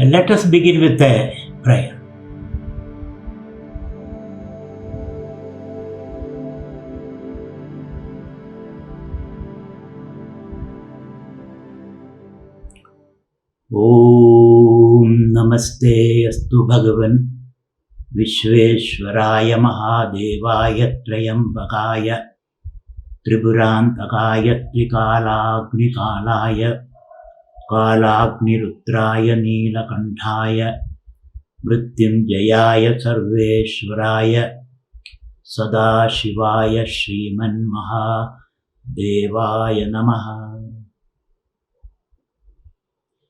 Let us begin with a prayer. Om Namaste Astu Bhagavan Vishveshwaraya Mahadevaya Trayambakaya Tripurantakaya Trikalagnikalaya Kalagnirudraya Neelakantaya Mrityunjayaya Sarveshwaraya Sadashivaya Shriman Mahadevaya Namaha.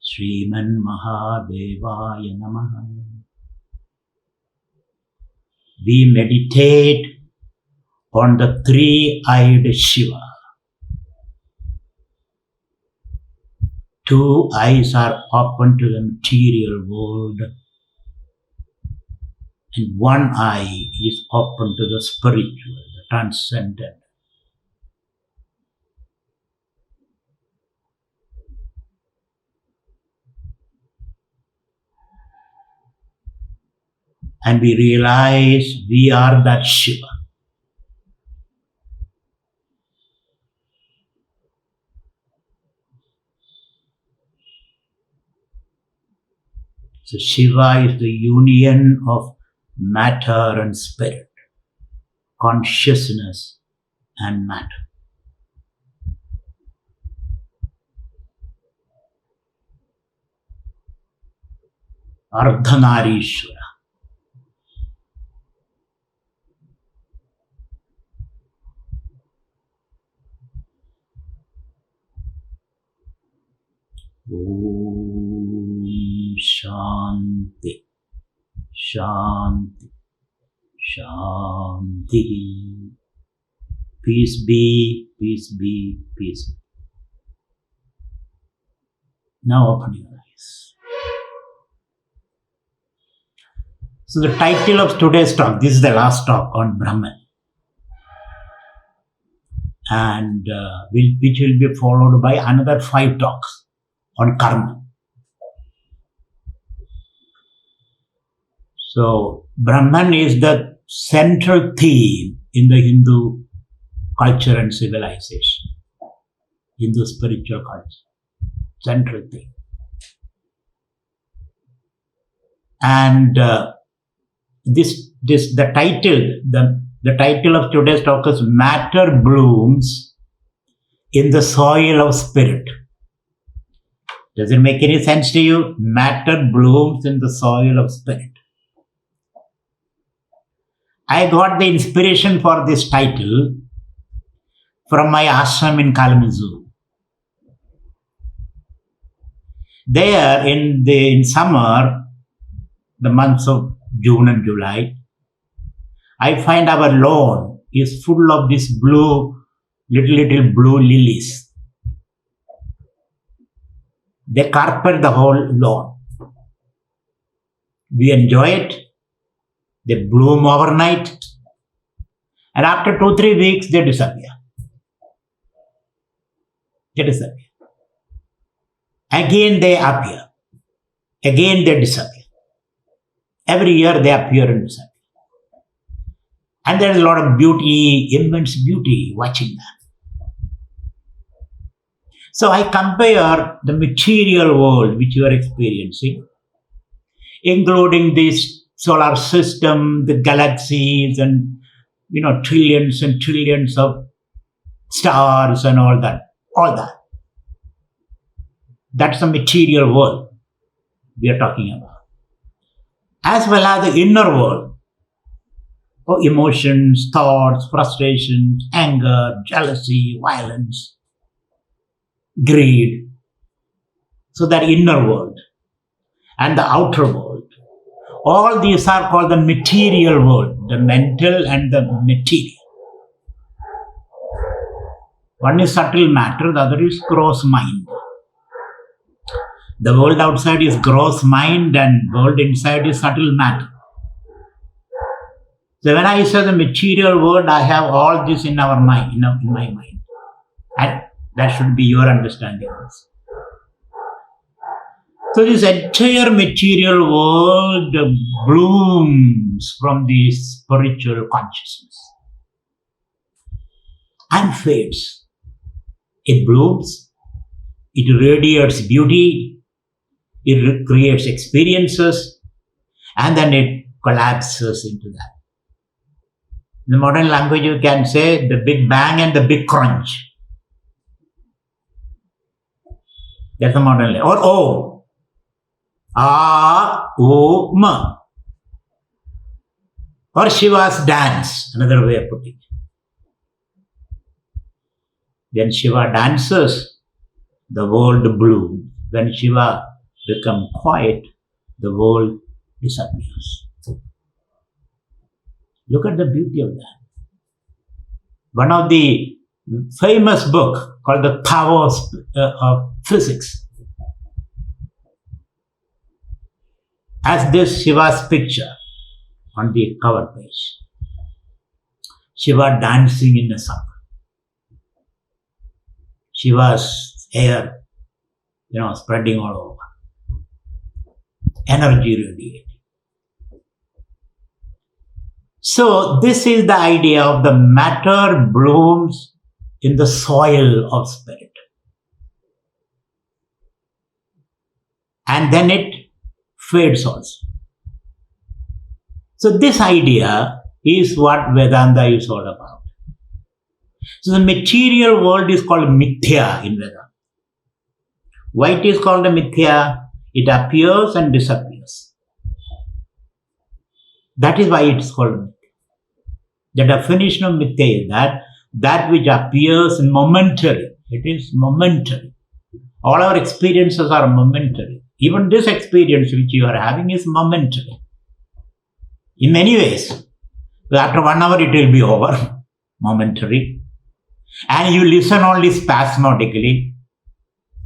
Shriman Mahadevaya Namaha. We meditate on the three-eyed Shiva. Two eyes are open to the material world, and one eye is open to the spiritual, the transcendent. And we realize we are that Shiva. So Shiva is the union of matter and spirit, consciousness and matter. Ardhanarishwara. Om Shanti, Shanti, Shanti. Peace be, peace be, peace be. Now open your eyes. So the title of today's talk, this is the last talk on Brahman. And which will be followed by another 5 talks on karma. So Brahman is the central theme in the Hindu culture and civilization, Hindu spiritual culture, central theme. And the title of today's talk is Matter Blooms in the Soil of Spirit. Does it make any sense to you? Matter blooms in the soil of spirit. I got the inspiration for this title from my ashram in Kalamazoo. There in summer, the months of June and July, I find our lawn is full of these little blue lilies. They carpet the whole lawn. We enjoy it. They bloom overnight. And after 2-3 weeks, they disappear. Again, they appear. Again, they disappear. Every year, they appear and disappear. And there is a lot of beauty, immense beauty watching that. So I compare the material world which you are experiencing, including this solar system, the galaxies, and trillions and trillions of stars and all that. That's the material world we are talking about. As well as the inner world of emotions, thoughts, frustrations, anger, jealousy, violence, greed. So that inner world and the outer world. All these are called the material world, the mental and the material. One is subtle matter, the other is gross mind. The world outside is gross mind and world inside is subtle matter. So when I say the material world, I have all this in our mind, in my mind. And that should be your understanding also. So this entire material world blooms from the spiritual consciousness and fades. It blooms, it radiates beauty, it creates experiences, and then it collapses into that. In the modern language, you can say the Big Bang and the Big Crunch. That's the modern language. Or O. A-O-M. Or Shiva's dance, another way of putting it. When Shiva dances, the world blooms. When Shiva becomes quiet, the world disappears. Look at the beauty of that. One of the famous book called The Power of Physics has this Shiva's picture on the cover page. Shiva dancing in the sun. Shiva's hair, spreading all over. Energy radiating. So this is the idea of the matter blooms in the soil of spirit. And then it fades also. So this idea is what Vedanta is all about. So the material world is called MITHYA in Vedanta. Why it is called a MITHYA? It appears and disappears. That is why it is called MITHYA. The definition of MITHYA is that which appears momentary. It is momentary. All our experiences are momentary. Even this experience which you are having is momentary. In many ways. After 1 hour it will be over. Momentary. And you listen only spasmodically.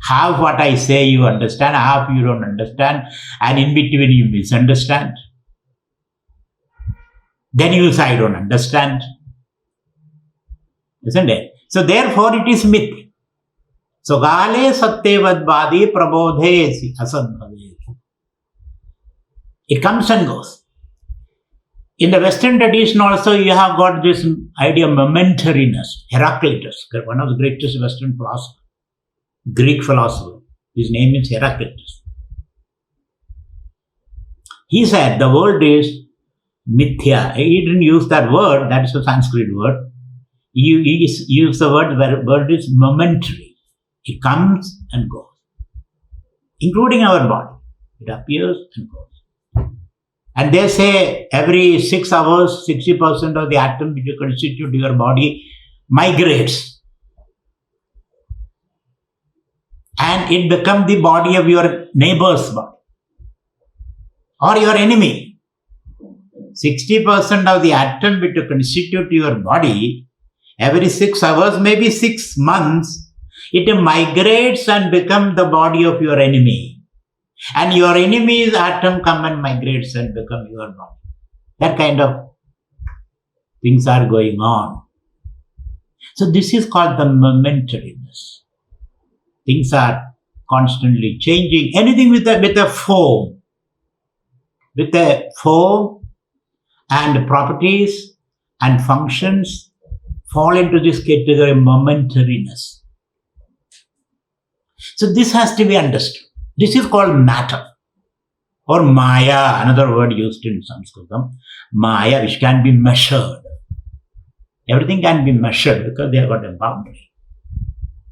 Half what I say you understand, half you don't understand, and in between you misunderstand. Then you say, I don't understand. Isn't it? So therefore it is myth. So gale satyevad badi prabodhe asad bhave. It comes and goes. In the Western tradition also you have got this idea of momentariness. Heraclitus, one of the greatest Western philosophers, Greek philosopher. His name is Heraclitus. He said the world is mithya. He didn't use that word, that is a Sanskrit word. He used the word is momentary. It comes and goes, including our body. It appears and goes. And they say every 6 hours, 60% of the atom which constitute your body migrates. And it becomes the body of your neighbor's body or your enemy. 60% of the atom which constitute your body, every 6 hours, maybe 6 months, it migrates and becomes the body of your enemy. And your enemy's atom come and migrates and become your body. That kind of things are going on. So this is called the momentariness. Things are constantly changing. Anything with a form. With a form and properties and functions fall into this category of momentariness. So this has to be understood. This is called matter or maya, another word used in Sanskritam. Maya, which can be measured. Everything can be measured because they have got a boundary.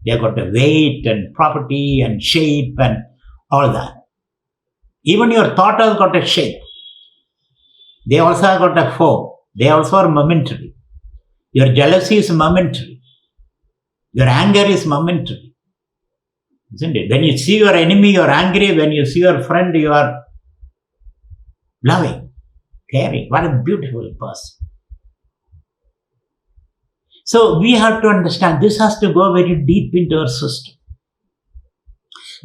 They have got a weight and property and shape and all that. Even your thought has got a shape. They also have got a form. They also are momentary. Your jealousy is momentary. Your anger is momentary. Isn't it? When you see your enemy, you are angry. When you see your friend, you are loving, caring. What a beautiful person. So we have to understand this has to go very deep into our system.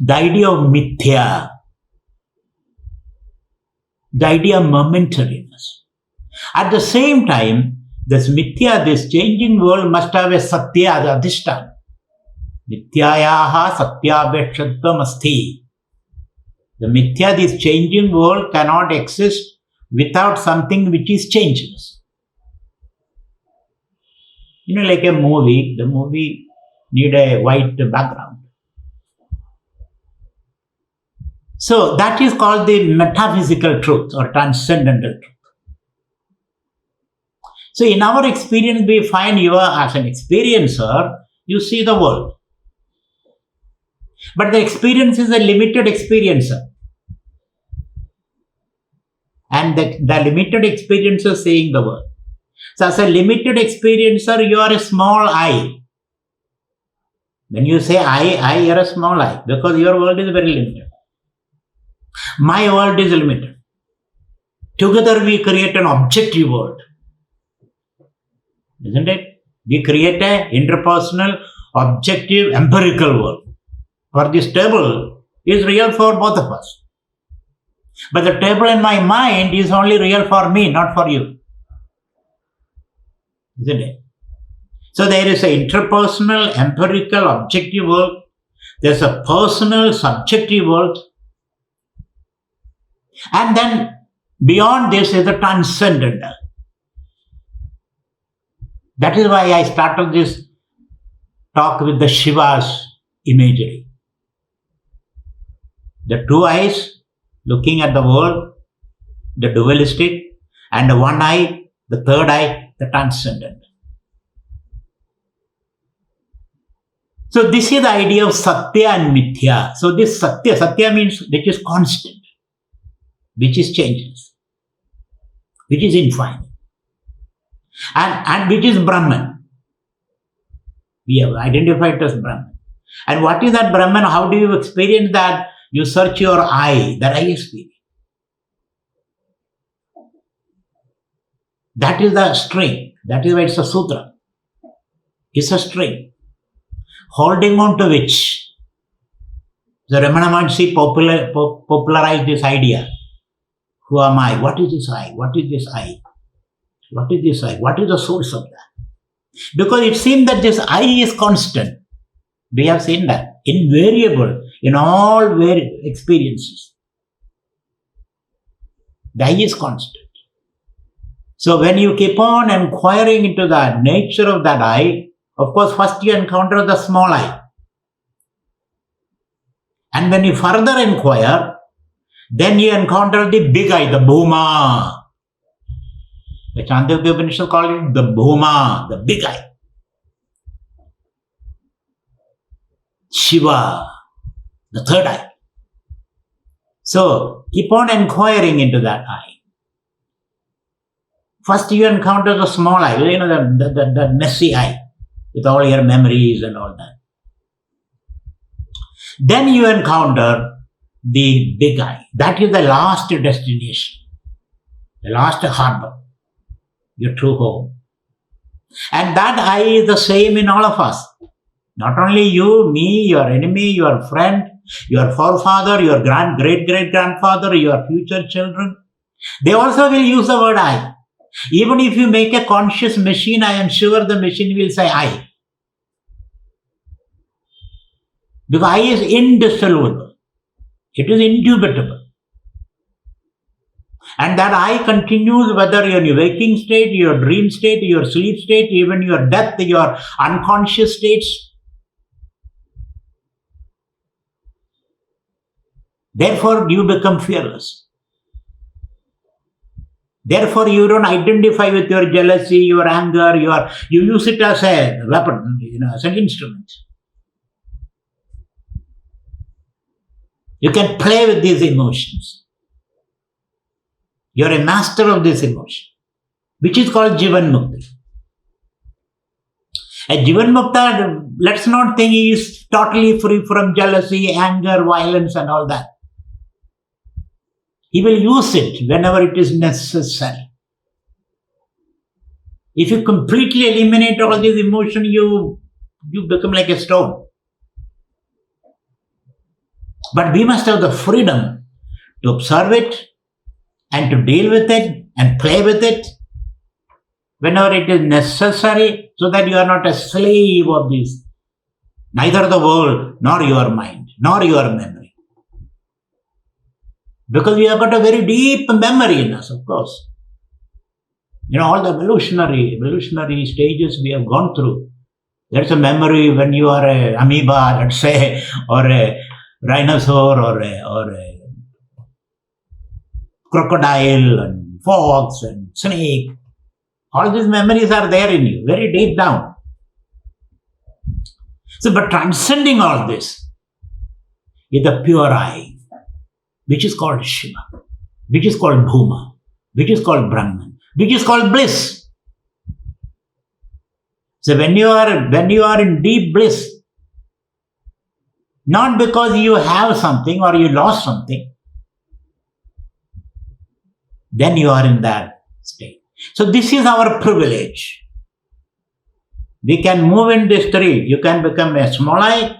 The idea of mithya, the idea of momentariness. At the same time, this mithya, this changing world must have a satya, the adhishthana. Nityayaha satyabhekshadvam asti. The mithya, this changing world, cannot exist without something which is changeless. Like a movie, the movie need a white background. So that is called the metaphysical truth or transcendental truth. So in our experience, we find you are, as an experiencer, you see the world. But the experience is a limited experiencer. And the limited experiencer seeing the world. So as a limited experiencer, you are a small I. When you say I, you are a small I, because your world is very limited. My world is limited. Together we create an objective world. Isn't it? We create an interpersonal, objective, empirical world. For this table is real for both of us. But the table in my mind is only real for me, not for you. Isn't it? So there is an interpersonal, empirical, objective world. There's a personal, subjective world. And then beyond this is the transcendental. That is why I started this talk with the Shiva's imagery. The two eyes looking at the world, the dualistic, and the one eye, the third eye, the transcendent. So this is the idea of Satya and Mithya. So this Satya means which is constant, which is changeless, which is infinite, and which is Brahman. We have identified it as Brahman. And what is that Brahman? How do you experience that? You search your eye, that I experience. That is the string. That is why it's a sutra. It's a string. Holding on to which the Ramana Maharshi popularized this idea. Who am I? What is this I? What is this I? What is this I? What is the source of that? Because it seems that this I is constant. We have seen that. Invariable in all experiences. The I is constant. So when you keep on inquiring into the nature of that I, of course, first you encounter the small I. And when you further inquire, then you encounter the big I, the Bhuma. The Chandogya Upanishad called it the Bhuma, the big I. Shiva, the third eye. So keep on inquiring into that eye. First you encounter the small eye, the messy eye, with all your memories and all that. Then you encounter the big eye. That is the last destination, the last harbor, your true home. And that eye is the same in all of us. Not only you, me, your enemy, your friend, your forefather, your great-great-grandfather, your future children. They also will use the word I. Even if you make a conscious machine, I am sure the machine will say I. Because I is indissoluble. It is indubitable. And that I continues whether you're in your waking state, your dream state, your sleep state, even your death, your unconscious states. Therefore, you become fearless. Therefore, you don't identify with your jealousy, your anger, you use it as a weapon, as an instrument. You can play with these emotions. You're a master of this emotion, which is called Jivan Mukti. A Jivan Mukta, let's not think he is totally free from jealousy, anger, violence and all that. He will use it whenever it is necessary. If you completely eliminate all these emotions, you become like a stone. But we must have the freedom to observe it and to deal with it and play with it whenever it is necessary, so that you are not a slave of this, neither the world, nor your mind, nor your memory. Because we have got a very deep memory in us, of course. All the evolutionary stages we have gone through. There's a memory when you are a amoeba, let's say, or a rhinoceros, or a crocodile, and fox, and snake. All these memories are there in you, very deep down. So, but transcending all this is the pure I, which is called Shiva, which is called Bhuma, which is called Brahman, which is called bliss. So when you are in deep bliss, not because you have something or you lost something, then you are in that state. So this is our privilege. We can move in these three. You can become a small I,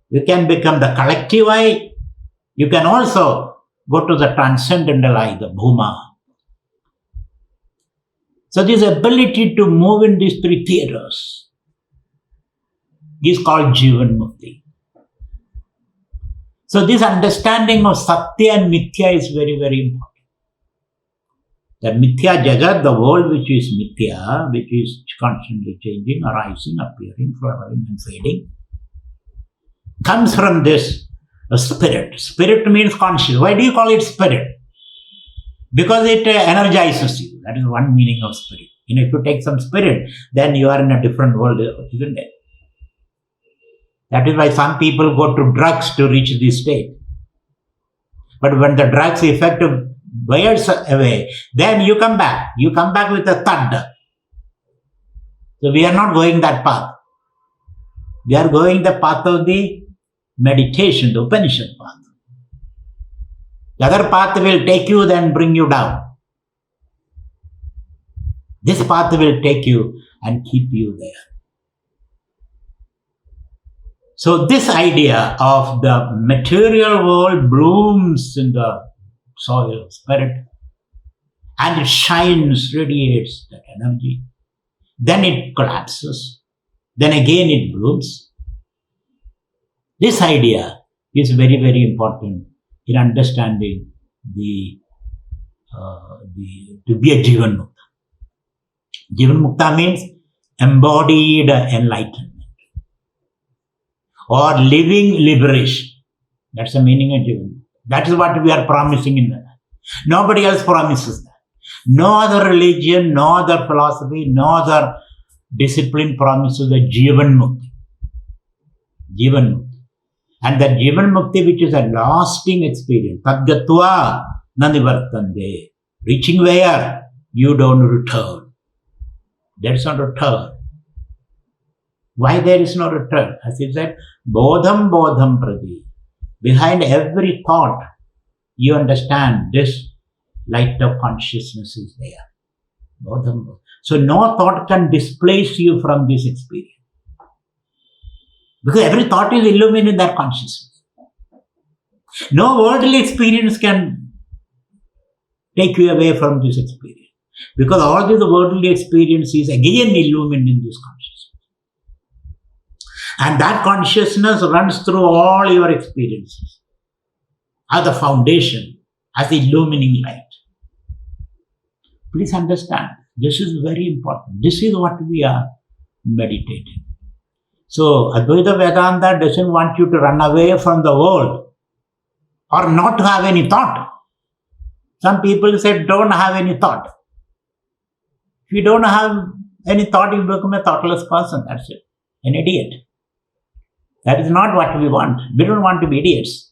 you can become the collective I, you can also go to the transcendental I, the Bhuma. So this ability to move in these three theaters is called Jivan Mukti. So this understanding of Satya and Mithya is very, very important. The Mithya Jagat, the world which is Mithya, which is constantly changing, arising, appearing, flowering and fading, comes from this spirit. Spirit means conscious. Why do you call it spirit? Because it energizes you. That is one meaning of spirit. If you take some spirit, then you are in a different world, isn't it? That is why some people go to drugs to reach this state. But when the drugs effect wears away, then you come back. You come back with a thud. So we are not going that path. We are going the path of the meditation, the Upanishad path. The other path will take you, then bring you down. This path will take you and keep you there. So this idea of the material world blooms in the soil, spirit, and it shines, radiates that energy. Then it collapses. Then again it blooms. This idea is very, very important in understanding to be a Jivan Mukta. Jivan Mukta means embodied enlightenment or living liberation. That's the meaning of Jivan Mukta. That is what we are promising in that. Nobody else promises that. No other religion, no other philosophy, no other discipline promises the Jivan Mukti. Jivan Mukti. And that Jivan Mukti, which is a lasting experience, Tadgatva Nanivartande, reaching where you don't return. There is no return. Why there is no return? As he said, Bodham Bodham Prati. Behind every thought, you understand this light of consciousness is there. Bodham Bodham. So no thought can displace you from this experience. Because every thought is illuminated in that consciousness. No worldly experience can take you away from this experience. Because all this worldly experience is again illumined in this consciousness. And that consciousness runs through all your experiences as the foundation, as the illumining light. Please understand, this is very important. This is what we are meditating. So, Advaita Vedanta doesn't want you to run away from the world or not to have any thought. Some people say, don't have any thought. If you don't have any thought, you become a thoughtless person. That's it. An idiot. That is not what we want. We don't want to be idiots.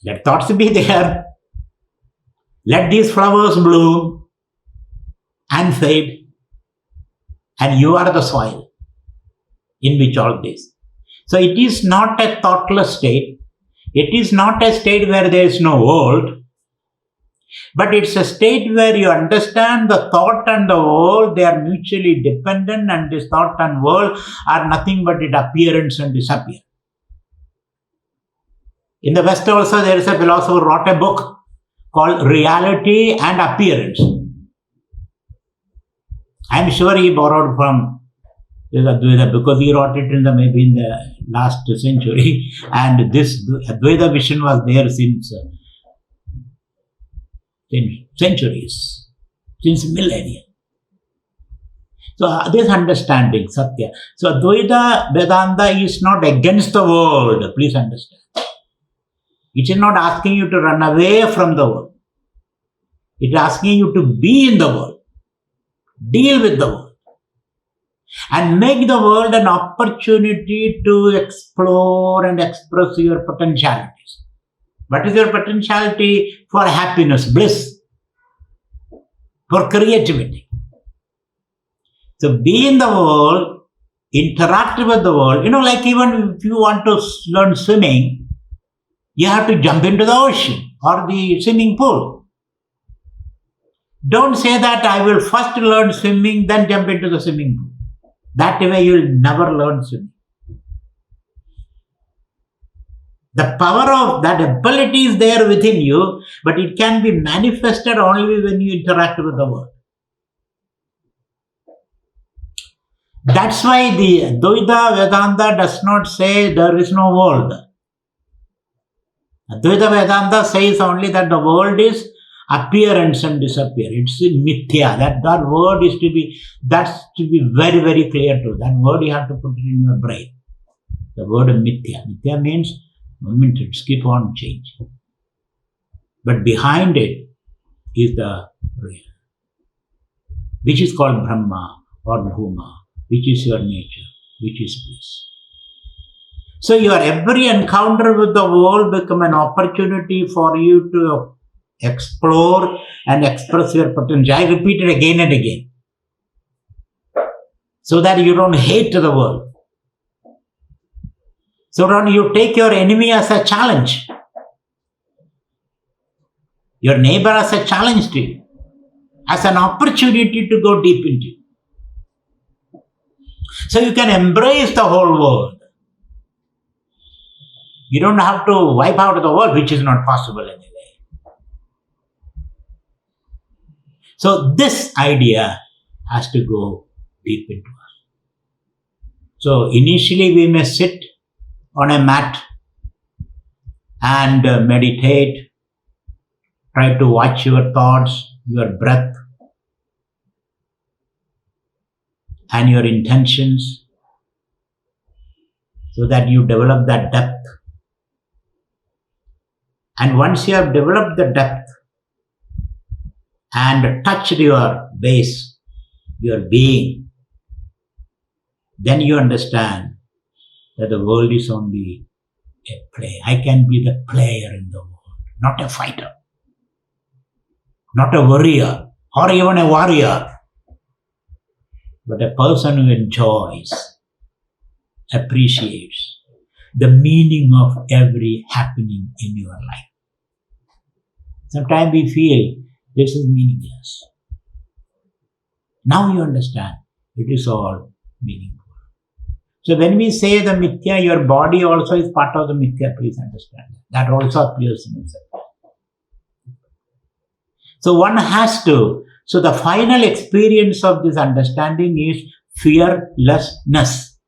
Let thoughts be there. Let these flowers bloom and fade. And you are the soil in which all this. So it is not a thoughtless state. It is not a state where there is no world. But it's a state where you understand the thought and the world, they are mutually dependent, and this thought and world are nothing but its appearance and disappear. In the West also there is a philosopher who wrote a book called Reality and Appearance. I am sure he borrowed from This Advaita, because he wrote it maybe in the last century, and this Advaita vision was there since centuries, since millennia. So this understanding, Satya. So Advaita Vedanta is not against the world, please understand. It is not asking you to run away from the world. It is asking you to be in the world, deal with the world, and make the world an opportunity to explore and express your potentialities. What is your potentiality? For happiness, bliss, for creativity. So be in the world, interact with the world. Like even if you want to learn swimming, you have to jump into the ocean or the swimming pool. Don't say that I will first learn swimming, then jump into the swimming pool. That way you will never learn swimming. The power of that ability is there within you, but it can be manifested only when you interact with the world. That's why the Advaita Vedanta does not say there is no world. Advaita Vedanta says only that the world is appearance and disappear. It's MITHYA. That word is to be very, very clear to you. That word you have to put it in your brain. The word MITHYA. MITHYA means momentary, keep on change. But behind it is the real, which is called Brahma or Bhuma, which is your nature, which is bliss. So your every encounter with the world become an opportunity for you to explore and express your potential. I repeat it again and again, so that you don't hate the world. So don't you take your enemy as a challenge, your neighbor as a challenge to you, as an opportunity to go deep into. So you can embrace the whole world. You don't have to wipe out the world, which is not possible anyway. So this idea has to go deep into us. So initially we may sit on a mat and meditate, try to watch your thoughts, your breath, and your intentions, so that you develop that depth. And once you have developed the depth and touched your base, your being, then you understand that the world is only a play. I can be the player in the world, not a fighter, not a warrior, or even a warrior, but a person who enjoys, appreciates the meaning of every happening in your life. Sometimes we feel this is meaningless. Now you understand it is all meaningful. So when we say the MITHYA, your body also is part of the MITHYA, please understand. That also appears in itself. So one has to, so the final experience of this understanding is fearlessness,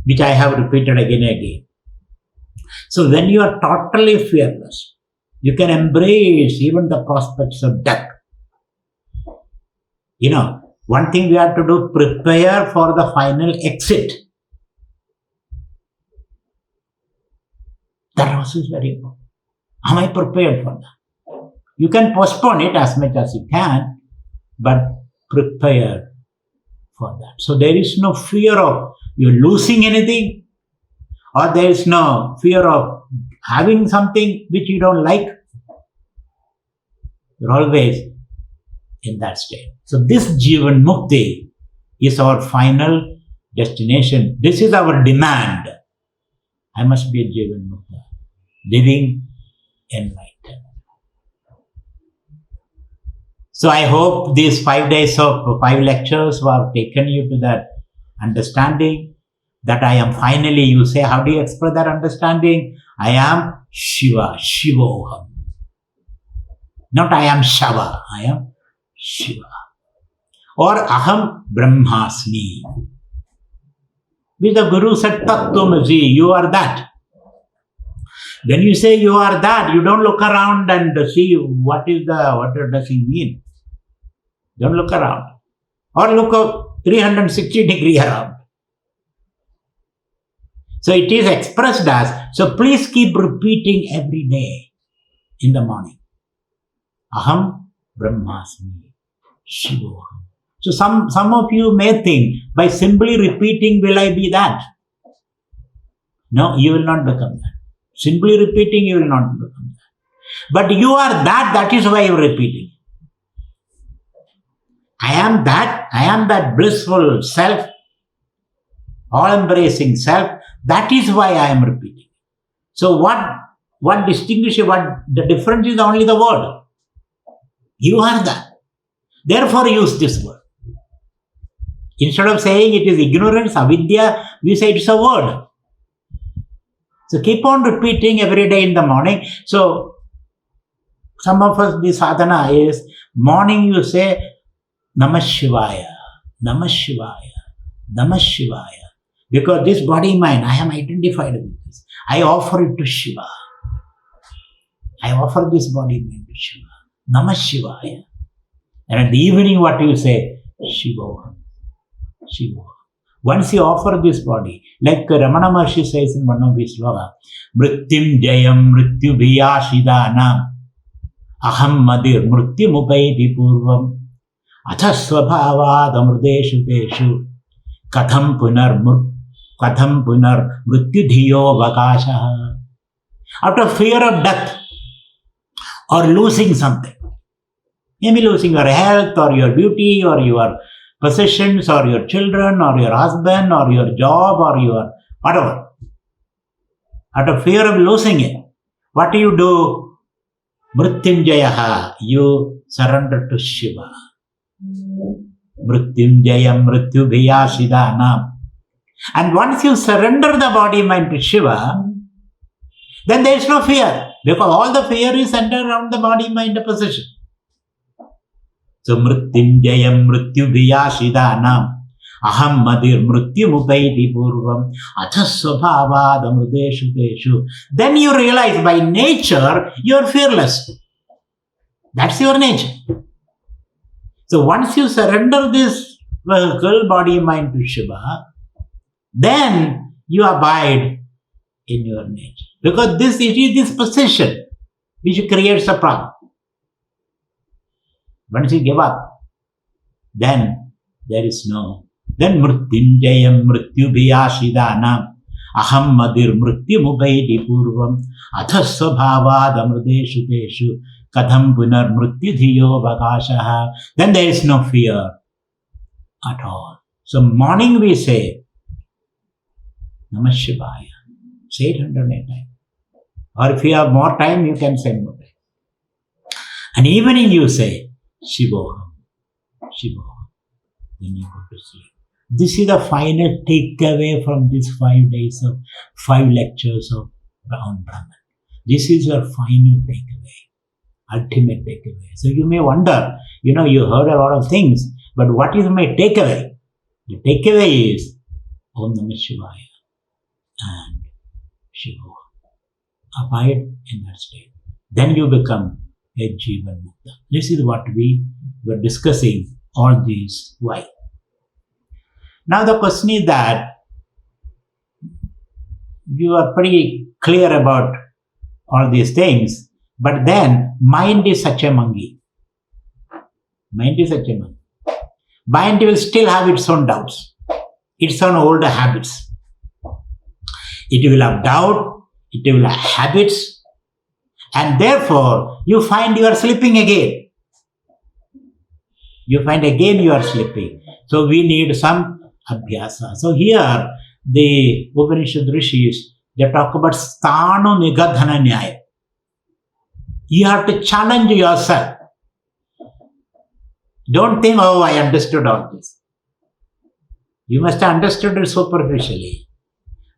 which I have repeated again and again. So when you are totally fearless, you can embrace even the prospects of death. One thing we have to do, prepare for the final exit. That also is very important. Am I prepared for that? You can postpone it as much as you can, but prepare for that. So there is no fear of you losing anything, or there is no fear of having something which you don't like. You're always in that state. So this Jivan Mukti is our final destination. This is our demand. I must be a Jivan Mukta, living enlightened. So I hope these 5 days of 5 lectures have taken you to that understanding that I am finally, you say, how do you express that understanding? I am Shiva, Shivoham. Not I am Shava, I am Shiva. or Aham Brahmasmi. Which the Guru said, Tattvamasi, you are that. When you say you are that, you don't look around and see what does he mean. Don't look around. Or look up 360 degree around. So it is expressed as, so please keep repeating every day in the morning. Aham Brahmasmi Shivoham. So some of you may think, by simply repeating, will I be that? No, you will not become that. Simply repeating, you will not become that. But you are that, that is why you are repeating. I am that blissful self, all-embracing self. That is why I am repeating. So what distinguishes, the difference is only the word. You are that. Therefore use this word. Instead of saying it is ignorance, avidya, we say it's a word. So keep on repeating every day in the morning. So some of us, the sadhana is, morning you say, Namah Shivaya, Namah Shivaya, Namah Shivaya. Because this body mind, I am identified with this. I offer it to Shiva. I offer this body mind to Shiva. Namah Shivaya. And at the evening, what do you say? Shivoham. Shivoham. Once you offer this body, like Ramana Maharshi says in one of his sloka, Mrityum Jayam Mrityu Bhiyashidanam Aham Madir Mrityum Upaiti Purvam Athasvabhavad Amrudeshu Teshu Katham Punar Mrityu Dhiyo Vakashaha. Out of fear of death or losing something, maybe losing your health or your beauty or your possessions or your children or your husband or your job or your whatever. Out of fear of losing it, what do you do? Mrityunjayaha, you surrender to Shiva. Mrityunjayam Mrityu Bhiyashidanam. And once you surrender the body mind to Shiva, then there is no fear, because all the fear is centered around the body mind position. So Mrityunjayam Mrityu Bhiyashidanam Aham Madir Mrityu Upaiti Purvam Athasvabhavad Amrudeshu Teshu. Then you realize by nature you are fearless. That's your nature. So once you surrender this vehicle, body, mind to Shiva, then you abide in your nature. Because it is this position which creates a problem. Once you give up, then there is no. Then Mrityunjayam Mrityu Bhiyashidanam Aham Madir Mrityu Upaiti Purvam Athasvabhavad Amrudeshu Teshu Katham Punar Mrityu Dhiyo Vakashaha. Then there is no fear at all. So morning we say Namah Shivaya. Say it 108 times. Or if you have more time, you can say more time. And evening you say Shivoham, Shivoham. Then you go to sleep. This is the final takeaway from these 5 days of 5 lectures of Brahman. This is your final takeaway, ultimate takeaway. So you may wonder, you heard a lot of things, but what is my takeaway? The takeaway is Om Namah Shivaya and Shivoham. Abide in that state. Then you become a Jivan Mukta. This is what we were discussing all these why. Now the question is that you are pretty clear about all these things, but then mind is such a monkey. Mind is such a monkey. Mind will still have its own doubts, its own older habits. It will have doubt, it will have habits, and therefore you find you are slipping again. You find again you are slipping. So we need some abhyasa. So here the Upanishad Rishis, they talk about sthanu nigadhana nyaya. You have to challenge yourself. Don't think, oh, I understood all this. You must have understood it superficially.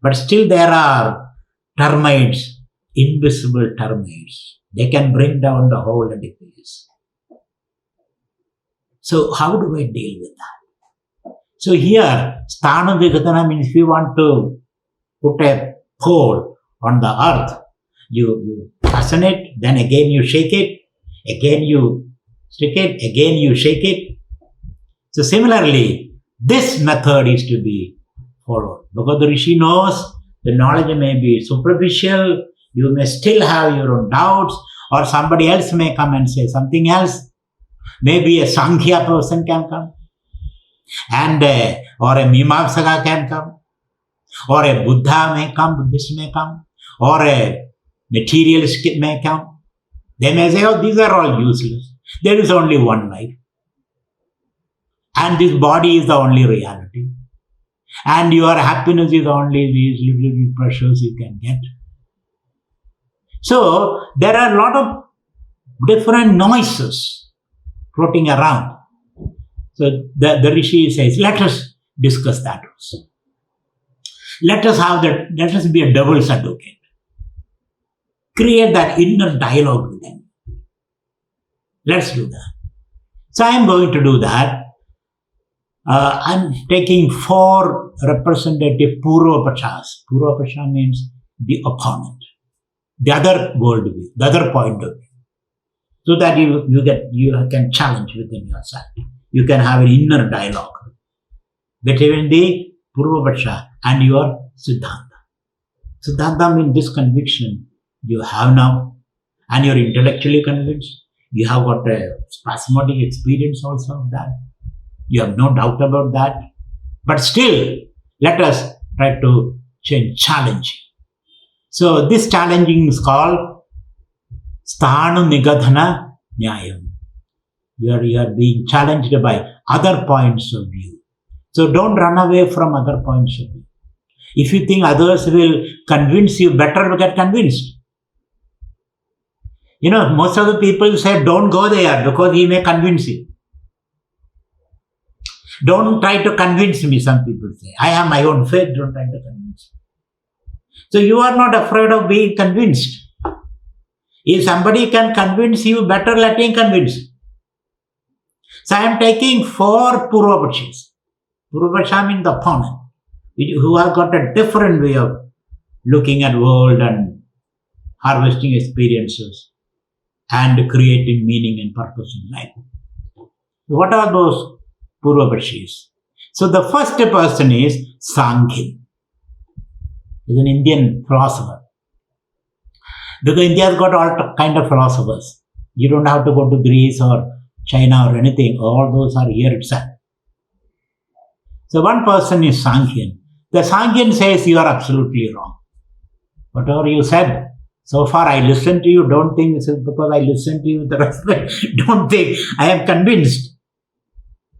But still there are termites, invisible termites. They can bring down the whole edifice. So how do I deal with that? So here, sthana vighadana means if you want to put a pole on the earth, you fasten it, then again you shake it, again you stick it, again you shake it. So similarly, this method is to be followed. Because the Rishi knows the knowledge may be superficial, you may still have your own doubts, or somebody else may come and say something else. Maybe a Sankhya person can come, and or a Mimamsaka can come, or a Buddha may come, Buddhist may come, or a materialist may come. They may say, oh, these are all useless. There is only one life. And this body is the only reality. And your happiness is only these little pressures you can get. So, there are a lot of different noises floating around. So, the Rishi says, let us discuss that also. Let us be a devil's advocate. Create that inner dialogue with them. Let's do that. So, I am going to do that. I'm taking 4 representative Purvapachas. Purvapacha means the opponent, the other worldview, the other point of view. So that you can challenge within yourself. You can have an inner dialogue between the Purvapacha and your Siddhanta. Siddhanta means this conviction you have now, and you're intellectually convinced. You have got a spasmodic experience also of that. You have no doubt about that. But still, let us try to challenge. So this challenging is called sthana nigadhana nyayam. You are being challenged by other points of view. So don't run away from other points of view. If you think others will convince you, better get convinced. You know, most of the people say, don't go there because he may convince you. Don't try to convince me, some people say. I have my own faith, don't try to convince me. So you are not afraid of being convinced. If somebody can convince you, better let him convince. So I am taking 4 Purvapachis. Purvapacha means the opponent, who have got a different way of looking at world and harvesting experiences and creating meaning and purpose in life. What are those Purvapachis? So the first person is Sankhya. He's an Indian philosopher. Because India has got all kind of philosophers. You don't have to go to Greece or China or anything. All those are here itself. So one person is Sankhya. The Sankhya says you are absolutely wrong. Whatever you said, so far I listened to you. Don't think this is because I listened to you with the respect. Don't think I am convinced.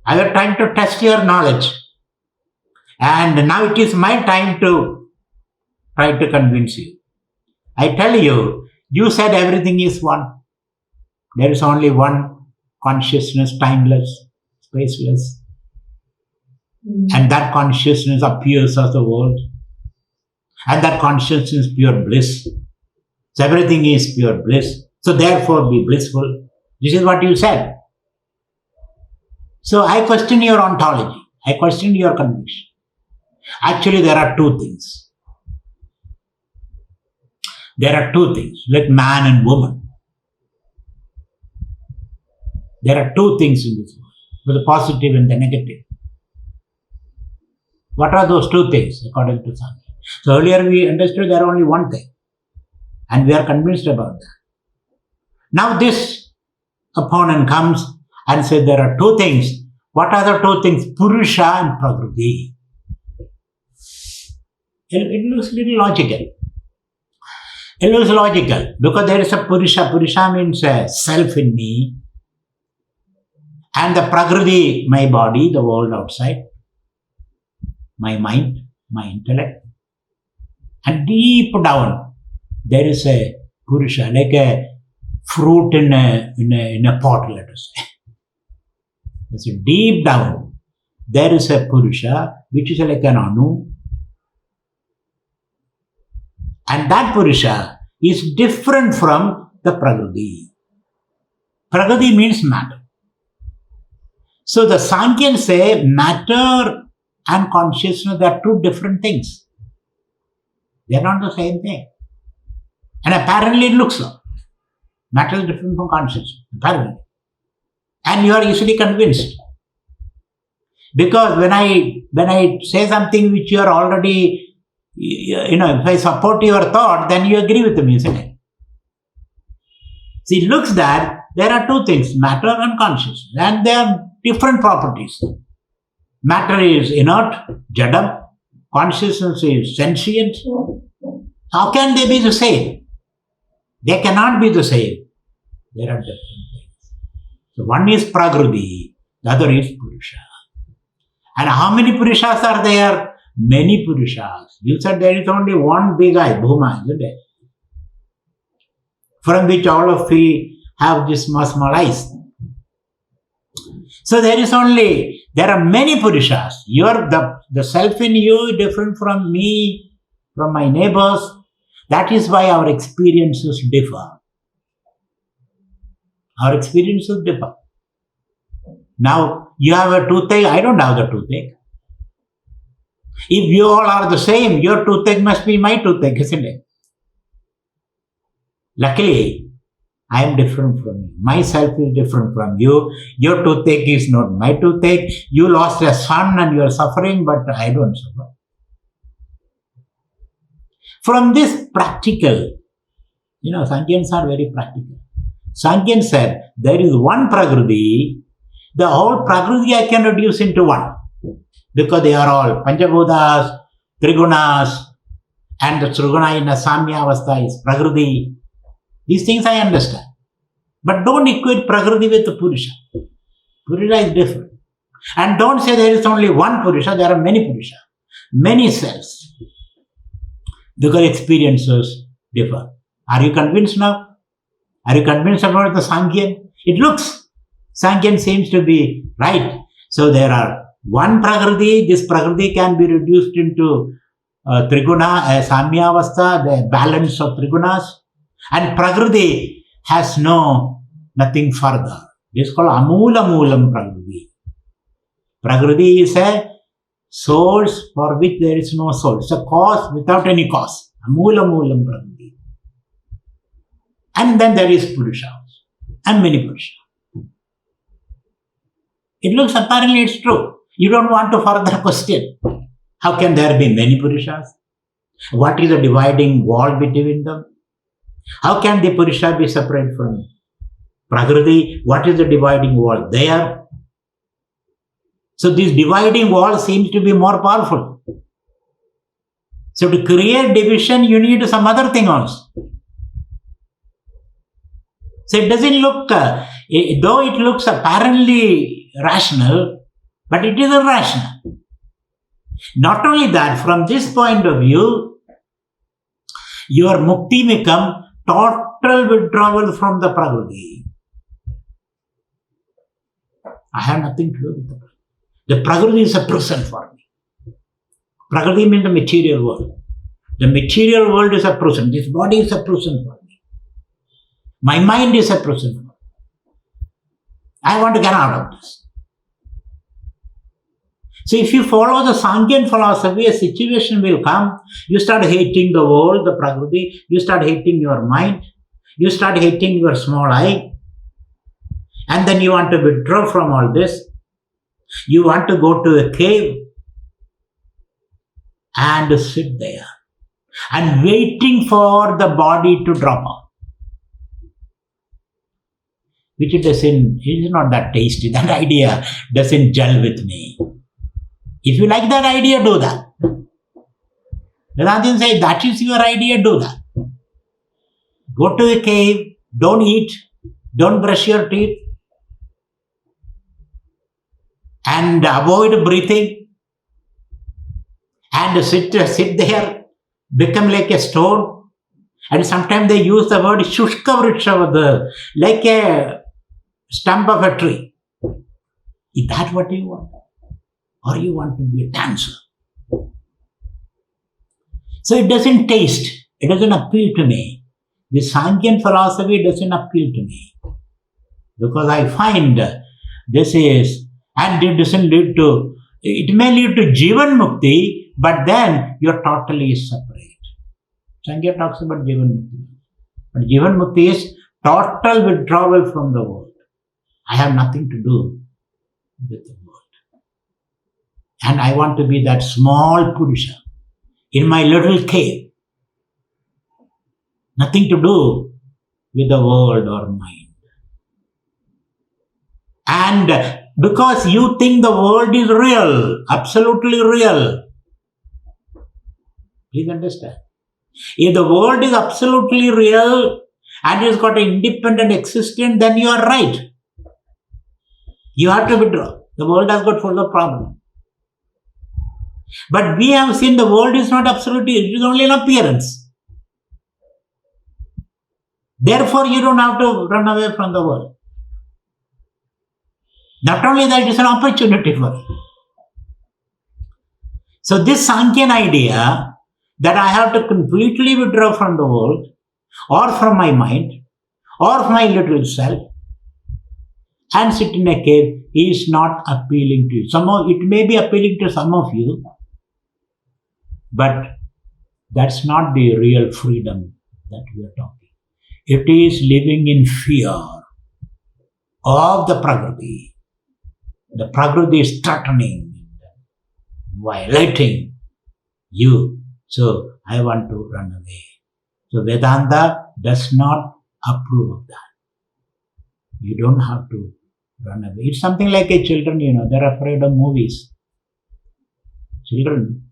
I was trying to test your knowledge. And now it is my time to try to convince you. I tell you, you said everything is one. There is only one consciousness, timeless, spaceless. And that consciousness appears as the world. And that consciousness is pure bliss. So everything is pure bliss. So therefore be blissful. This is what you said. So I question your ontology. I question your conviction. Actually, there are 2 things. There are 2 things, like man and woman. There are 2 things in this world, the positive and the negative. What are those 2 things according to Sankhya? So earlier we understood there are only one thing, and we are convinced about that. Now this opponent comes and says there are 2 things. What are the 2 things? Purusha and Prakriti. It looks a little logical. It looks logical because there is a Purusha. Purusha means self in me. And the Prakriti, my body, the world outside. My mind, my intellect. And deep down, there is a Purusha, like a fruit in a pot, let us say. So deep down, there is a Purusha, which is like an Anu. And that Purusha is different from the Prakriti. Prakriti means matter. So the Sankhyaans say matter and consciousness are two different things. They are not the same thing. And apparently it looks so. Matter is different from consciousness, apparently. And you are easily convinced. Because when I say something which you are already, if I support your thought, then you agree with me, isn't it? See, it looks that there are two things, matter and consciousness, and they have different properties. Matter is inert, jadam, consciousness is sentient. How can they be the same? They cannot be the same. There are different things. So one is Prakriti, the other is Purusha. And how many Purushas are there? Many Purushas. You said there is only one big eye, Bhuma, isn't it? From which all of we have this small eyes. So there are many Purushas. The self in you is different from me, from my neighbors. That is why our experiences differ. Our experiences differ. Now, you have a toothache, I don't have the toothache. If you all are the same, your toothache must be my toothache, isn't it? Luckily, I am different from you. Myself is different from you. Your toothache is not my toothache. You lost a son and you are suffering, but I don't suffer. From this practical, Sankhyaans are very practical. Sankhyaans said, there is one Prakriti. The whole Prakriti I can reduce into one. Because they are all Panchabhutas, Trigunas, and the Triguna in a Samya Avastha is Prakriti. These things I understand. But don't equate Prakriti with the Purusha. Purusha is different. And don't say there is only one Purusha, there are many Purusha. Many selves. Because experiences differ. Are you convinced now? Are you convinced about the Sankhyan? It looks. Sankhyan seems to be right. So there are one Prakriti. This Prakriti can be reduced into Triguna, Samya Avastha, the balance of Trigunas. And Prakriti has nothing further. This is called Amula Moolam Prakriti. Prakriti is a source for which there is no source. It's a cause without any cause. Amula Moolam Prakriti. And then there is Purusha and many Purusha. It looks apparently it's true. You don't want to further question. How can there be many Purushas? What is the dividing wall between them? How can the Purusha be separate from Prakriti? What is the dividing wall there? So this dividing wall seems to be more powerful. So to create division, you need some other thing also. So it doesn't look, though it looks apparently rational, but it is irrational. Not only that, from this point of view, your mukti become total withdrawal from the Prakriti. I have nothing to do with the Prakriti. The Prakriti is a prison for me. Prakriti means the material world. The material world is a prison. This body is a prison for me. My mind is a prison for me. I want to get out of this. So if you follow the Sankhyan philosophy, a situation will come. You start hating the world, the Prakriti. You start hating your mind. You start hating your small I. And then you want to withdraw from all this. You want to go to a cave and sit there and waiting for the body to drop out. Which it is not that tasty. That idea doesn't gel with me. If you like that idea, do that. Vedantin says, that is your idea, do that. Go to a cave, don't eat, don't brush your teeth, and avoid breathing, and sit there, become like a stone. And sometimes they use the word shushka vriksha, like a stump of a tree. Is that what you want? Or you want to be a dancer? So it doesn't taste, it doesn't appeal to me. The Sankhyan philosophy doesn't appeal to me. Because I find this is And it doesn't lead to, it may lead to Jivan Mukti, but then you're totally separate. Sankhya talks about Jivan Mukti. But Jivan Mukti is total withdrawal from the world. I have nothing to do with the world. And I want to be that small Purusha in my little cave. Nothing to do with the world or mind. And because you think the world is real, absolutely real. Please understand. If the world is absolutely real and it's got an independent existence, then you are right. You have to withdraw. The world has got full of problems. But we have seen the world is not absolutely, it is only an appearance. Therefore, you don't have to run away from the world. Not only that, it is an opportunity for you. So this Sankhyan idea that I have to completely withdraw from the world, or from my mind, or from my little self, and sit in a cave is not appealing to you. Somehow it may be appealing to some of you, but that's not the real freedom that we are talking. It is living in fear of the Prakriti. The Prakriti is threatening, violating you. So I want to run away. So Vedanta does not approve of that. You don't have to run away. It's something like a children, they're afraid of movies. Children,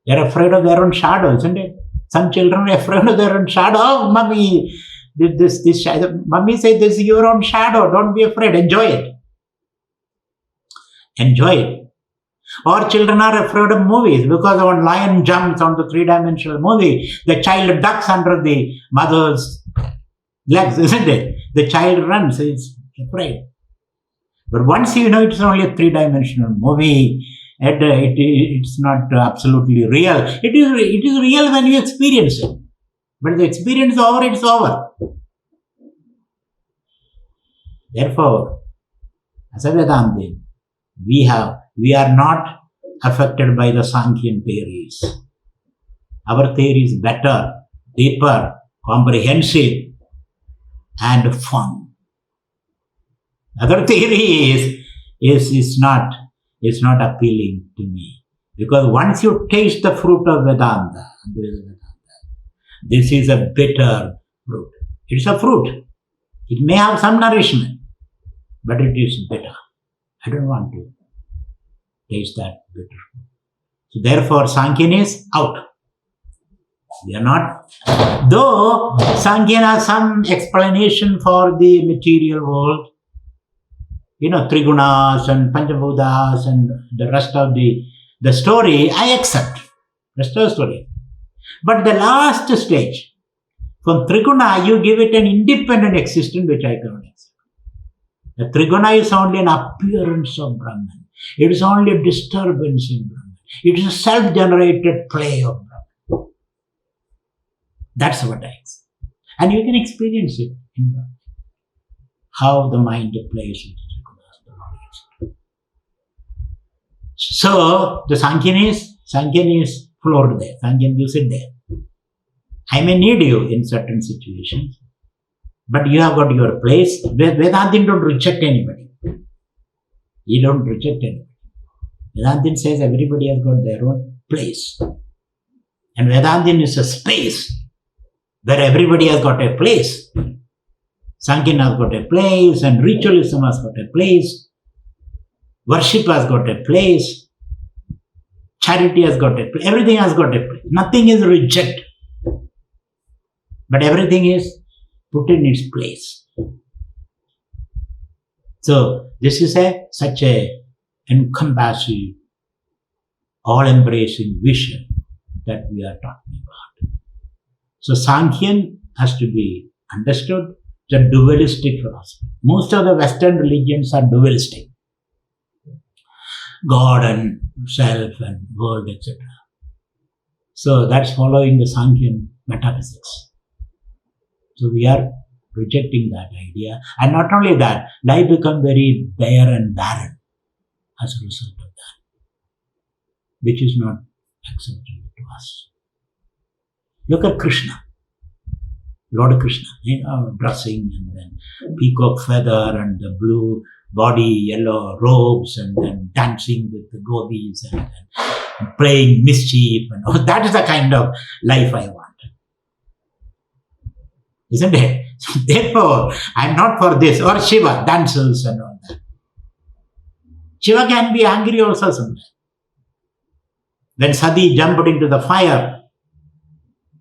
they're afraid of their own shadow, isn't it? Some children are afraid of their own shadow. Oh, mommy, this shadow. Mommy said, this is your own shadow. Don't be afraid. Enjoy it. Enjoy it. Or children are afraid of movies because when lion jumps on the three-dimensional movie, the child ducks under the mother's legs, isn't it? The child runs, he's afraid. But once you know it's only a three-dimensional movie, it's not absolutely real. It is real when you experience it. But the experience is over, it's over. Therefore, as a Vedantin, we are not affected by the Sankhyan theories. Our theory is better, deeper, comprehensive, and fun. Other theory is not appealing to me. Because once you taste the fruit of Vedanta, this is a bitter fruit. It's a fruit. It may have some nourishment, but it is bitter. I don't want to taste that bitter. So therefore, Sankhyan is out. We are not. Though Sankhyan has some explanation for the material world, Trigunas and Panchabhutas and the rest of the story, I accept. Rest of the story. But the last stage, from Triguna, you give it an independent existence, which I cannot accept. The Triguna is only an appearance of Brahman. It is only a disturbance in Brahman. It is a self-generated play of Brahman. That's what I accept. And you can experience it in life. How the mind plays with Trigunas. So, the Sankhyan is floored there. Sankhyan, you sit there. I may need you in certain situations, but you have got your place. Vedantin don't reject anybody. He don't reject anybody. Vedantin says everybody has got their own place. And Vedantin is a space where everybody has got a place. Sankhyan has got a place, and ritualism has got a place. Worship has got a place. Charity has got a place. Everything has got a place. Nothing is rejected. But everything is put in its place. So this is such a encompassing, all-embracing vision that we are talking about. So Sankhyan has to be understood. It's a dualistic philosophy. Most of the Western religions are dualistic. God and self and world, etc. So that's following the Sankhyan metaphysics. So we are rejecting that idea. And not only that, life becomes very bare and barren. as a result of that, which is not acceptable to us. Look at Krishna, Lord Krishna, dressing and then peacock feather and the blue body, yellow robes, and then dancing with the gopis and playing mischief and all. That is the kind of life I want. Isn't it? So therefore, I'm not for this. Or Shiva, dances and all that. Shiva can be angry also sometimes. When Sati jumped into the fire,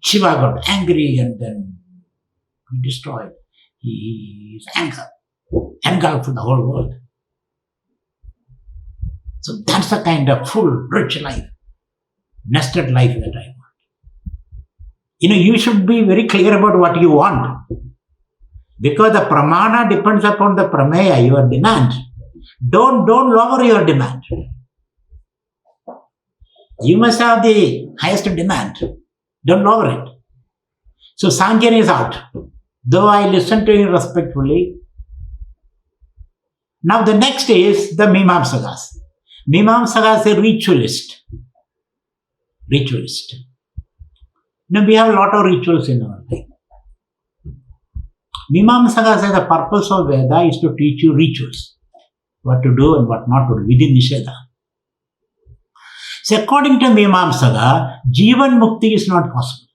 Shiva got angry and then he destroyed his anger. Engulfed for the whole world. So that's the kind of full, rich life, nested life that I want. You should be very clear about what you want. Because the pramana depends upon the prameya, your demand. Don't lower your demand. You must have the highest demand. Don't lower it. So Sankhya is out. Though I listen to him respectfully. Now the next is the Mimamsakas. Mimamsakas is a ritualist. Ritualist. Now we have a lot of rituals in our life. Mimamsakas says the purpose of Veda is to teach you rituals. What to do and what not to do within Nisheda. So according to Mimamsaka, Jivan Mukti is not possible.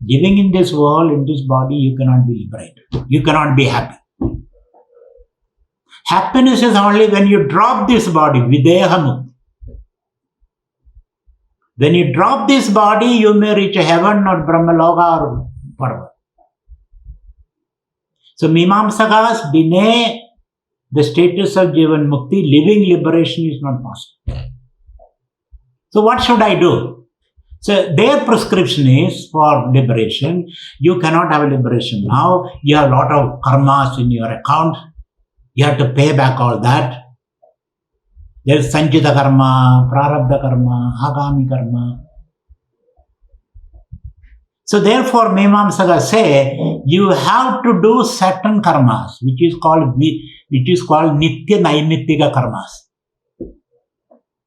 Living in this world, in this body, you cannot be liberated. You cannot be happy. Happiness is only when you drop this body, Videha Mukti. When you drop this body, you may reach heaven or Brahmaloka or whatever. So Mimamsakas deny the status of Jivan Mukti. Living liberation is not possible. So what should I do? So their prescription is for liberation. You cannot have a liberation now. You have a lot of karmas in your account. You have to pay back all that. There is Sanchita karma, Prarabdha karma, Agami karma. So therefore, Mimamsaka say you have to do certain karmas, which is called Nitya Naimittika karmas.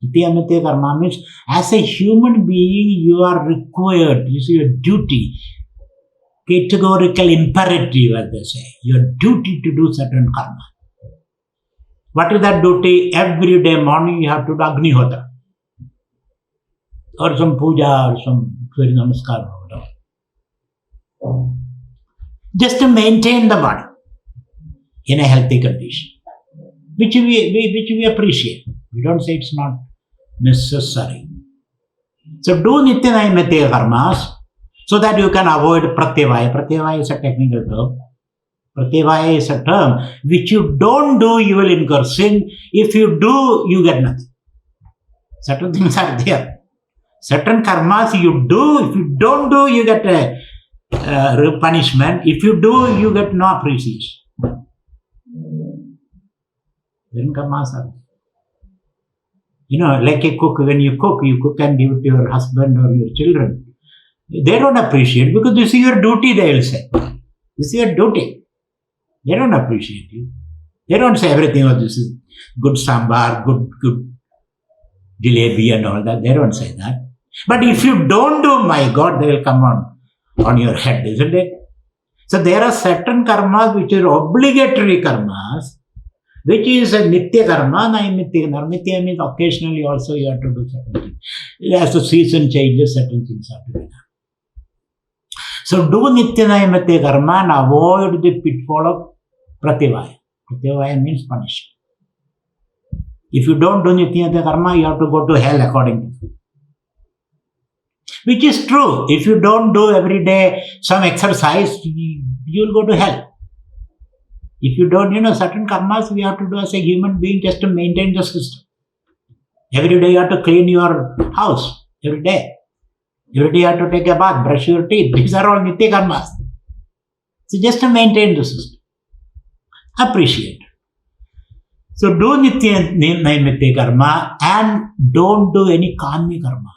Nitya Naimittika karma means as a human being, you are required. This is your duty, categorical imperative, as they say. Your duty to do certain karma. What is that duty? Every day morning you have to do Agnihotra. Or some puja or some namaskar or whatever. Just to maintain the body in a healthy condition. Which we appreciate. We don't say it's not necessary. So do Nitya Naimittika karmas so that you can avoid Pratyavaya. Pratyavaya is a technical term. Pratyavaya is a term which you don't do, you will incur sin. If you do, you get nothing. Certain things are there. Certain karmas you do, if you don't do, you get a punishment. If you do, you get no appreciation. Then karmas are there. Like a cook, when you cook and give it to your husband or your children. They don't appreciate because this is your duty, they will say. This is your duty. They don't appreciate you. They don't say everything, this is good sambar, good jalebi and all that. They don't say that. But if you don't do, my God, they will come on your head, isn't it? So there are certain karmas which are obligatory karmas, which is a nitya karma, naimitya karma. Nitya means occasionally also you have to do certain things. As the season changes, certain things have to be done. So do nitya naimitya karma and avoid the pitfall of pratyavaya. Pratyavaya means punishment. If you don't do nitya naimitya karma, you have to go to hell according to it. Which is true. If you don't do every day some exercise, you will go to hell. If you don't, certain karmas we have to do as a human being just to maintain the system. Every day you have to clean your house. Every day. Every day you have to take a bath, brush your teeth. These are all nitya karmas. So just to maintain the system. Appreciate. So do nitya naimitya karma and don't do any kami karmas.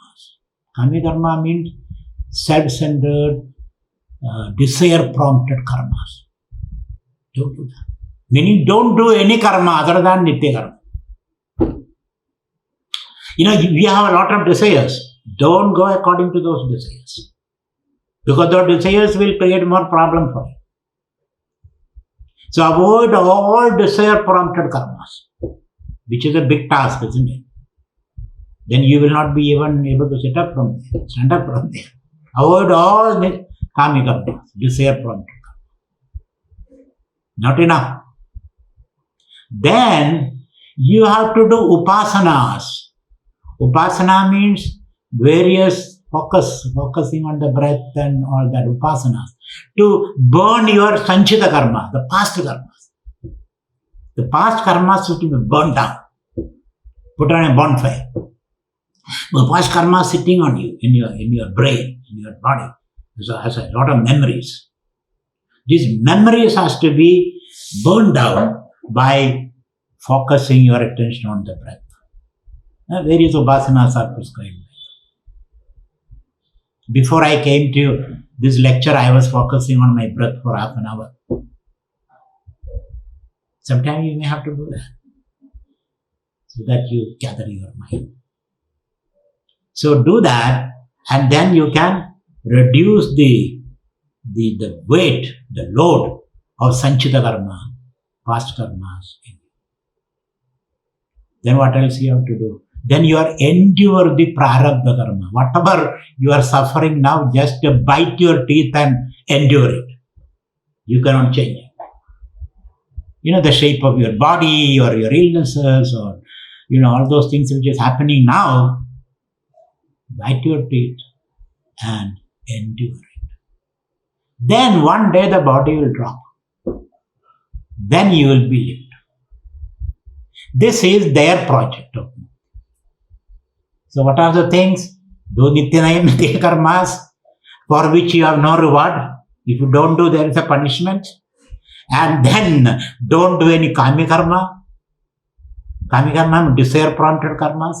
Kami karma means self-centered, desire-prompted karmas. Don't do that. Meaning don't do any karma other than nitya karma. We have a lot of desires. Don't go according to those desires. Because those desires will create more problem for you. So avoid all desire-prompted karmas, which is a big task, isn't it? Then you will not be even able to stand up from there. Avoid all the kami karmas, desire-prompted karmas. Not enough. Then you have to do upasanas. Upasana means various focusing on the breath and all that upasanas to burn your sanchita karma, the past karmas. The past karmas have to be burned down, put on a bonfire. The past karma is sitting on you, in your brain, in your body, has a lot of memories. These memories has to be burned down by focusing your attention on the breath. Various upasanas are prescribed. Before I came to this lecture, I was focusing on my breath for half an hour. Sometimes you may have to do that, so that you gather your mind. So do that, and then you can reduce the weight, the load of sanchita karma, past karmas. Then what else you have to do? Then you are endure the prarabdha karma. Whatever you are suffering now, just bite your teeth and endure it. You cannot change it. The shape of your body or your illnesses or, all those things which is happening now, bite your teeth and endure it. Then one day the body will drop. Then you will be lived. This is their project. So what are the things? Do nitya nitya karmas for which you have no reward. If you don't do, there is a punishment. And then don't do any kami karma. Kami karma, desire-prompted karmas.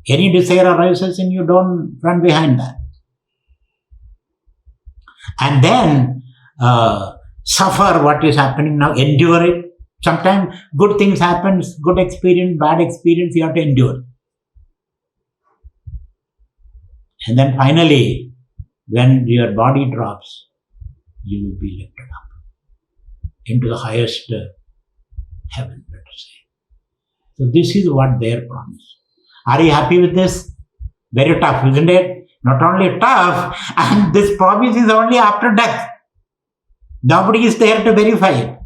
Any desire arises in you, don't run behind that. And then suffer what is happening now, endure it. Sometimes good things happen, good experience, bad experience, you have to endure. And then finally, when your body drops, you will be lifted up into the highest heaven, let us say. So this is what their promise. Are you happy with this? Very tough, isn't it? Not only tough, and this promise is only after death. Nobody is there to verify it.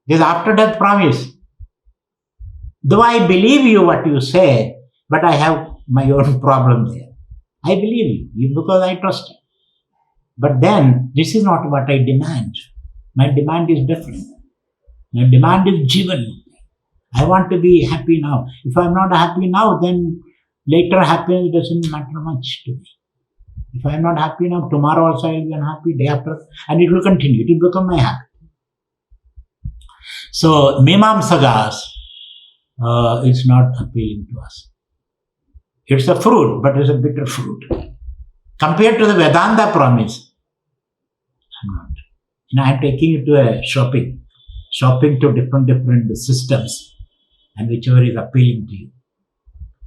This after death promise. Though I believe you what you say, but I have my own problem there. I believe you because I trust you. But then, this is not what I demand. My demand is different. My demand is jivan. I want to be happy now. If I'm not happy now, then later happiness doesn't matter much to me. If I'm not happy now, tomorrow also I will be unhappy, day after, and it will continue. It will become my habit. So, Mimamsakas is not appealing to us. It's a fruit, but it's a bitter fruit. Compared to the Vedanta promise, I'm not. I'm taking you to a shopping to different systems, and whichever is appealing to you.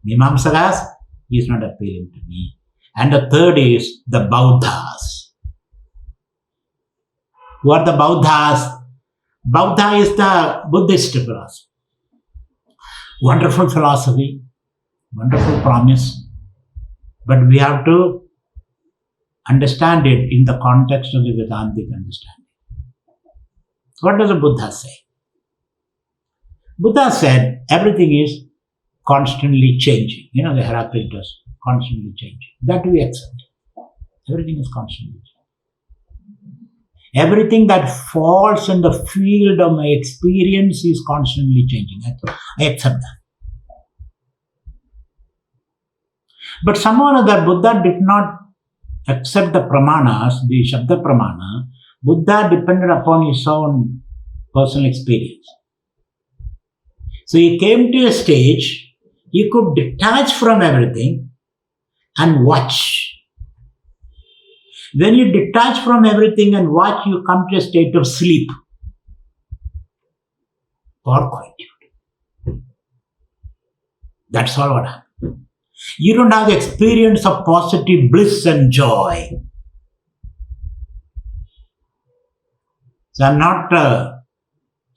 Mimamsakas is not appealing to me. And the third is the Bauddhas. Who are the Bauddhas? Bauddha is the Buddhist philosophy. Wonderful philosophy, wonderful promise, but we have to understand it in the context of the Vedantic understanding. What does the Buddha say? Buddha said everything is constantly changing. The Heraclitus, constantly changing. That we accept. Everything is constantly changing. Everything that falls in the field of my experience is constantly changing. I accept that. But somehow or other, Buddha did not accept the pramanas, the Shabda pramana. Buddha depended upon his own personal experience. So he came to a stage, he could detach from everything and watch. When you detach from everything and watch, you come to a state of sleep or quietude. That's all what happened. You don't have the experience of positive bliss and joy. So I'm not,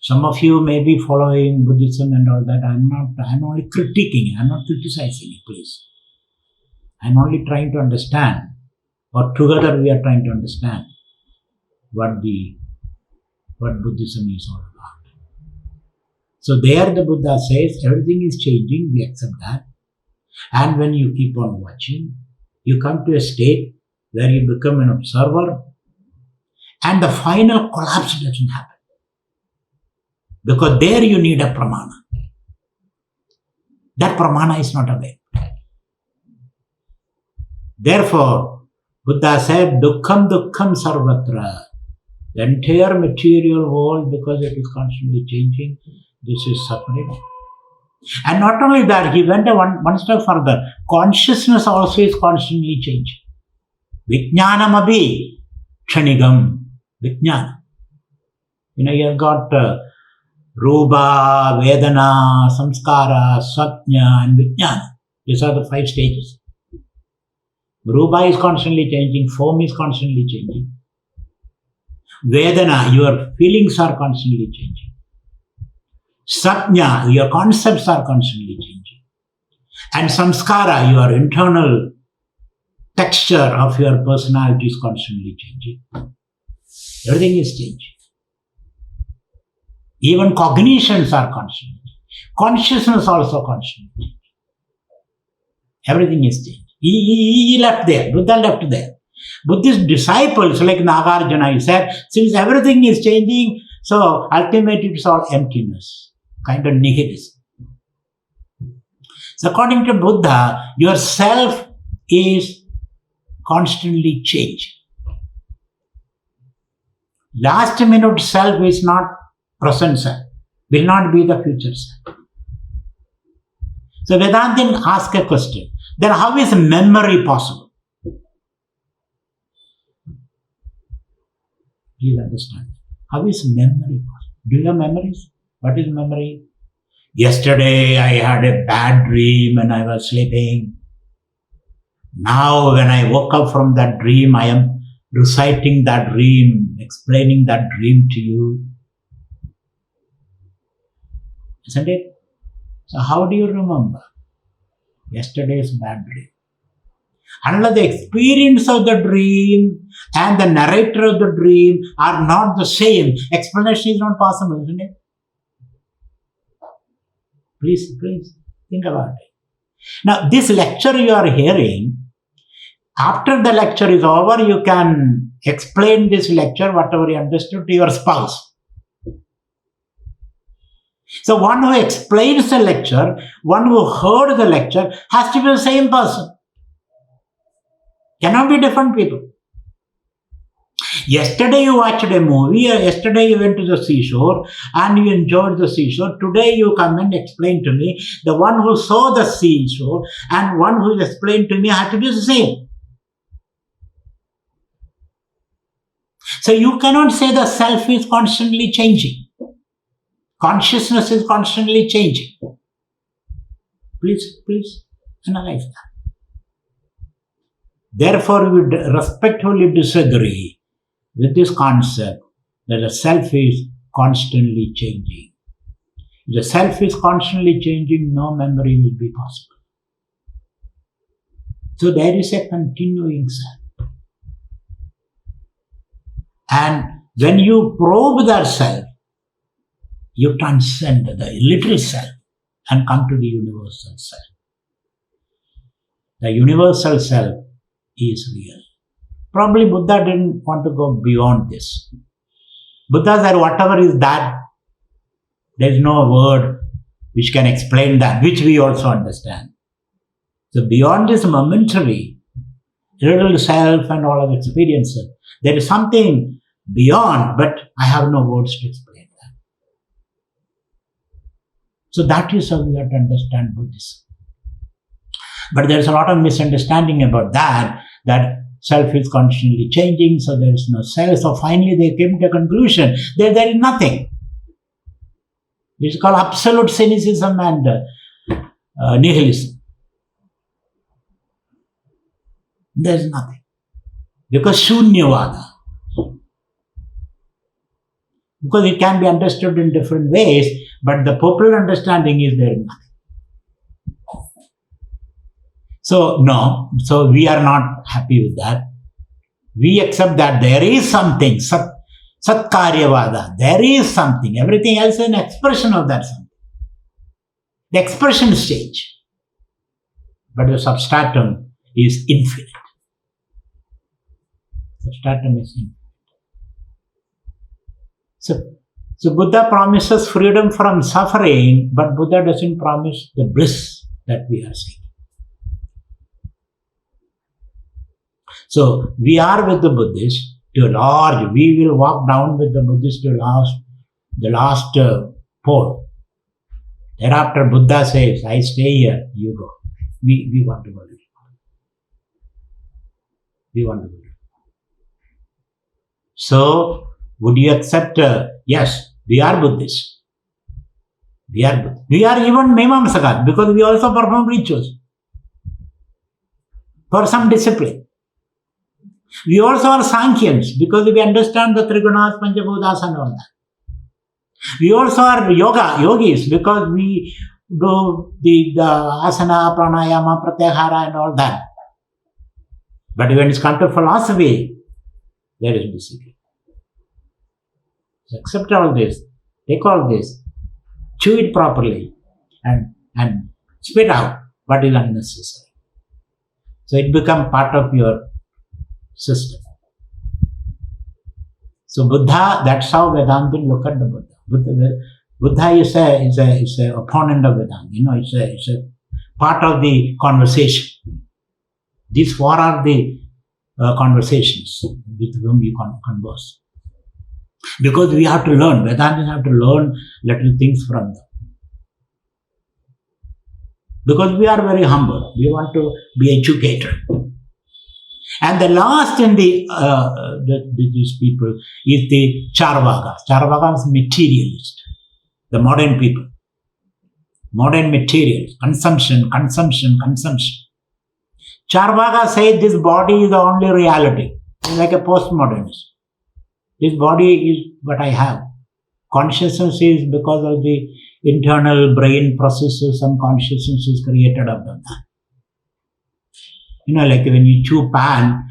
some of you may be following Buddhism and all that. I'm only critiquing, I'm not criticizing it, please. I'm only trying to understand, or together we are trying to understand what Buddhism is all about. So there the Buddha says everything is changing, we accept that. And when you keep on watching, you come to a state where you become an observer and the final collapse doesn't happen. Because there you need a pramana. That pramana is not available. Therefore, Buddha said, Dukkham Dukkham Sarvatra. The entire material world, because it is constantly changing, this is suffering. And not only that, he went one step further. Consciousness also is constantly changing. Vijnanam abhi kshanigam. Vijnana. You have got Rupa, Vedana, Samskara, Satya, and Vijnana. These are the 5 stages. Rupa is constantly changing, form is constantly changing. Vedana, your feelings are constantly changing. Satya, your concepts are constantly changing. And Samskara, your internal texture of your personality is constantly changing. Everything is changing. Even cognitions are constantly changing. Consciousness also constantly changing. Everything is changing. He left there. Buddha left there. Buddhist disciples like Nagarjuna, he said, since everything is changing, so ultimately it's all emptiness, kind of nihilism. So according to Buddha, your self is constantly changing. Last minute self is not present self, will not be the future self. So Vedantin asks a question, then how is memory possible? Please understand. How is memory possible? Do you have memories? What is memory? Yesterday I had a bad dream when I was sleeping. Now when I woke up from that dream, I am reciting that dream, explaining that dream to you. Isn't it? So how do you remember yesterday's bad dream? Unless the experience of the dream and the narrator of the dream are not the same, explanation is not possible, isn't it? Please think about it. Now, this lecture you are hearing, after the lecture is over, you can explain this lecture, whatever you understood, to your spouse. So one who explains the lecture, one who heard the lecture, has to be the same person. Cannot be different people. Yesterday you watched a movie, yesterday you went to the seashore and you enjoyed the seashore. Today you come and explain to me. The one who saw the seashore and one who explained to me have to be the same. So you cannot say the self is constantly changing. Consciousness is constantly changing. Please analyze that. Therefore, we respectfully disagree with this concept that the self is constantly changing. If the self is constantly changing, no memory will be possible. So there is a continuing self. And when you probe that self, you transcend the literal self and come to the universal self. The universal self is real. Probably Buddha didn't want to go beyond this. Buddha said whatever is that, there is no word which can explain that, which we also understand. So beyond this momentary, little self and all of experiences, there is something beyond, but I have no words to explain that. So that is how we have to understand Buddhism. But there is a lot of misunderstanding about that self is constantly changing, so there is no self. So finally they came to a conclusion that there is nothing. It's called absolute cynicism and nihilism. There is nothing. Because Shunyavada. Because it can be understood in different ways, but the popular understanding is there is nothing. So, no. So, we are not happy with that. We accept that there is something. Satkaryavada. There is something. Everything else is an expression of that something. The expression stage. But the substratum is infinite. Substratum is infinite. So Buddha promises freedom from suffering, but Buddha doesn't promise the bliss that we are seeking. So we are with the Buddhists to large. We will walk down with the Buddhists to the last pole. Thereafter, Buddha says, I stay here, you go. We want to go. We want to go. So, would you accept, yes, we are Buddhists. We are Buddhists. We are even Mimamsakas because we also perform rituals for some discipline. We also are Sankhyans because we understand the Trigunas, Panchabhutas and all that. We also are yogis because we do the asana, pranayama, pratyahara and all that. But when it's come to philosophy, there is discipline. So accept all this, take all this, chew it properly and spit out what is unnecessary. So it becomes part of your system. So Buddha, that's how Vedanta look at the Buddha. Buddha is a opponent of Vedanta. It's a part of the conversation. These four are the conversations with whom you converse. Because we have to learn. Vedantists have to learn little things from them. Because we are very humble. We want to be educated. And the last in these people is the Charvakas. Charvakas is materialist. The modern people. Modern materials. Consumption. Charvakas say this body is the only reality. It's like a postmodernist. This body is what I have. Consciousness is because of the internal brain processes, some consciousness is created out of that. Like when you chew pan,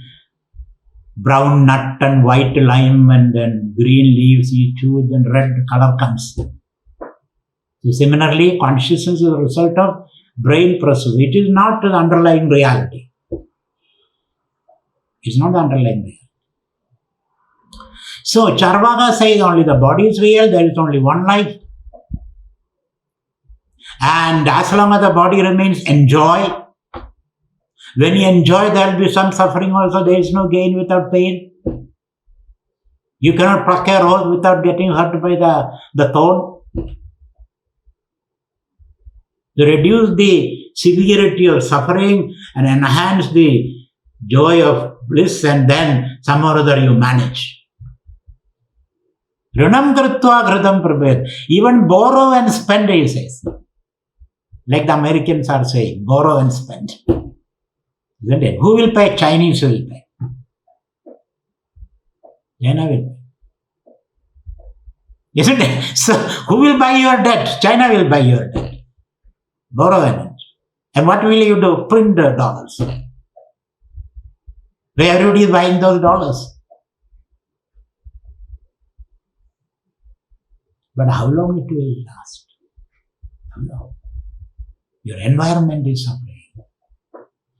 brown nut and white lime and then green leaves you chew, then red color comes. So similarly, consciousness is a result of brain process. It is not the underlying reality. It's not the underlying reality. So Charvaka says only the body is real, there is only one life. And as long as the body remains, enjoy. When you enjoy, there will be some suffering also. There is no gain without pain. You cannot pluck a rose without getting hurt by the thorn. To reduce the severity of suffering and enhance the joy of bliss, and then some or other you manage. Runam kritva ghritam prabhet. Even borrow and spend, he says. Like the Americans are saying, borrow and spend. Isn't it? Who will pay? Chinese will pay. China will pay. Isn't it? So, who will buy your debt? China will buy your debt. Borrow and what will you do? Print the dollars. Where everybody is buying those dollars. But how long it will last? How long? Your environment is suffering.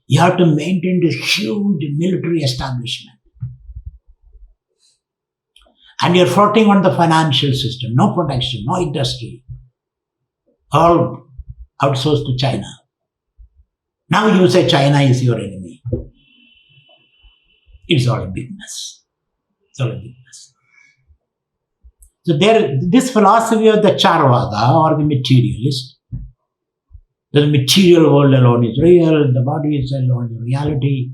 You have to maintain this huge military establishment. And you're floating on the financial system. No protection, no industry. All outsourced to China. Now you say China is your enemy. It's all a big mess. It's all a big mess. So this philosophy of the Charvaka or the materialist, the material world alone is real, the body is alone is reality.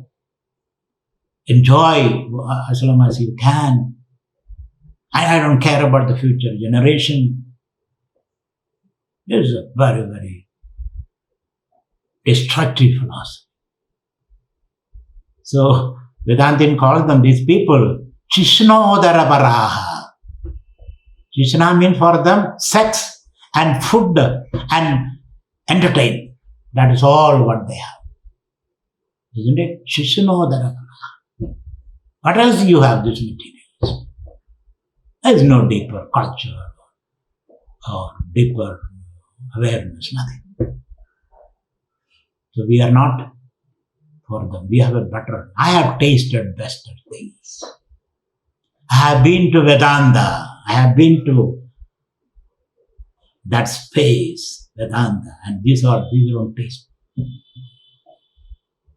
Enjoy as long as you can. I don't care about the future generation. This is a very, very destructive philosophy. So Vedantin calls them, these people, Chishnodara Varaha. Chishna means for them sex and food and entertainment. That is all what they have. Isn't it? Chishnodara Varaha. What else you have this materials? There is no deeper culture or deeper awareness, nothing. So we are not for them. We have a better. I have tasted better things. I have been to Vedanta. I have been to that space, Vedanta, and these are own taste.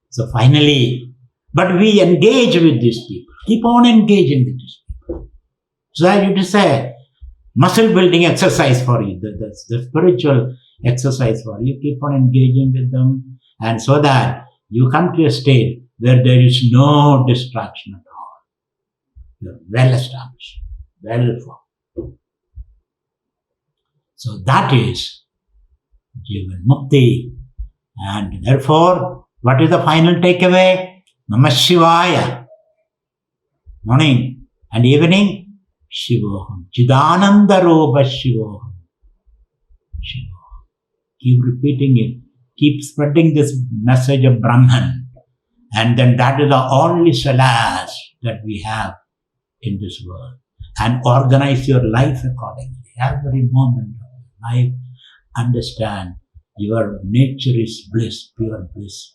So finally, but we engage with these people. Keep on engaging with these people. So it is a muscle building exercise for you, the spiritual exercise for you. Keep on engaging with them, and so that you come to a state where there is no distraction at all. You're well established, well formed. So that is Jivan Mukti. And therefore, what is the final takeaway? Namah Shivaya. Morning and evening, Shivoham. Chidananda Rupa Shivoham. Shivoham. Keep repeating it. Keep spreading this message of Brahman. And then that is the only solace that we have in this world. And organize your life accordingly. Every moment of your life, understand your nature is bliss, pure bliss.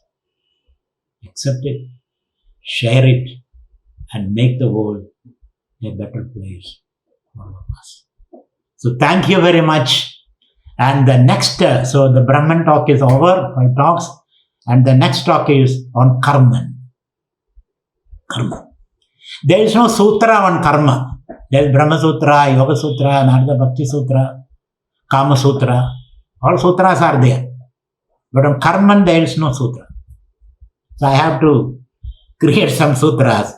Accept it, share it, and make the world a better place for all of us. So thank you very much. And the next, so the Brahman talk is over, 5 talks, and the next talk is on karma. Karma. There is no sutra on karma. There is Brahma Sutra, Yoga Sutra, Narada Bhakti Sutra, Kama Sutra. All sutras are there. But on karma, there is no sutra. So I have to create some sutras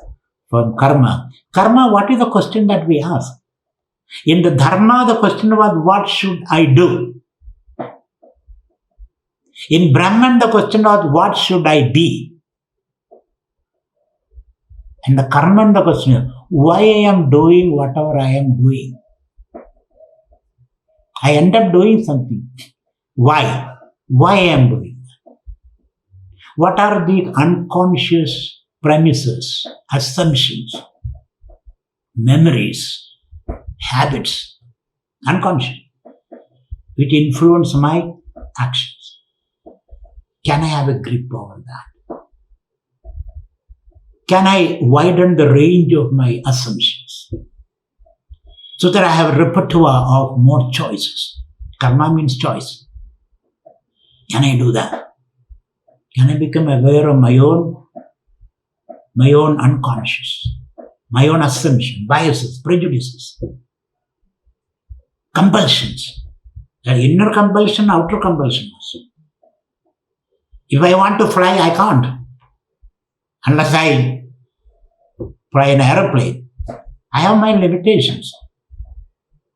for karma. Karma, what is the question that we ask? In the Dharma, the question was, what should I do? In Brahman, the question was, what should I be? And the karma, the question is, why I am doing whatever I am doing? I end up doing something. Why? Why I am doing that? What are the unconscious premises, assumptions, memories, habits, unconscious, which influence my actions? Can I have a grip over that? Can I widen the range of my assumptions so that I have a repertoire of more choices? Karma means choice. Can I do that? Can I become aware of my own unconscious, my own assumptions, biases, prejudices, compulsions? The inner compulsion, outer compulsion also. If I want to fly, I can't. Unless I fly an aeroplane. I have my limitations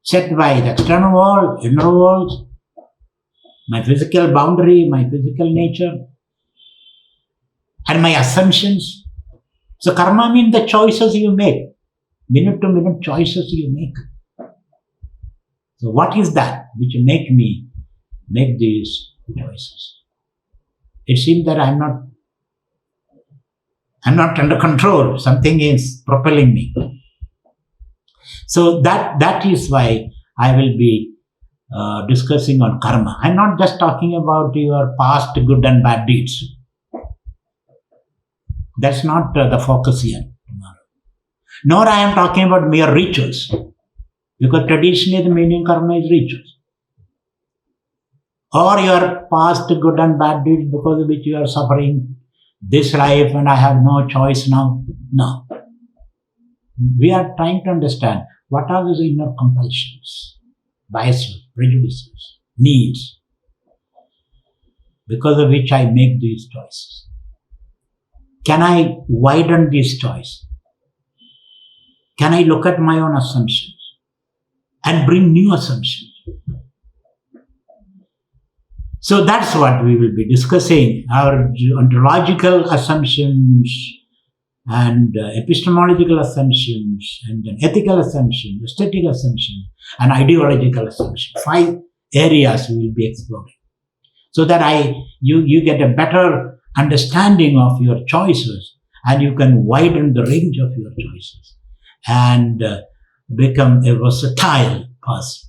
set by the external world, inner world, my physical boundary, my physical nature, and my assumptions. So karma means the choices you make, minute to minute choices you make. So what is that which make me make these choices? It seems that I'm not under control. Something is propelling me. So that is why I will be discussing on karma. I'm not just talking about your past good and bad deeds. That's not the focus here. Nor I am talking about mere rituals. Because traditionally the meaning of karma is rituals. Or your past good and bad deeds because of which you are suffering this life and I have no choice now. No. We are trying to understand what are those inner compulsions, biases, prejudices, needs, because of which I make these choices. Can I widen these choices? Can I look at my own assumptions and bring new assumptions? So that's what we will be discussing, our ontological assumptions and epistemological assumptions, and an ethical assumption, aesthetic assumption, and ideological assumption. 5 areas we will be exploring, so that you get a better understanding of your choices, and you can widen the range of your choices and become a versatile person.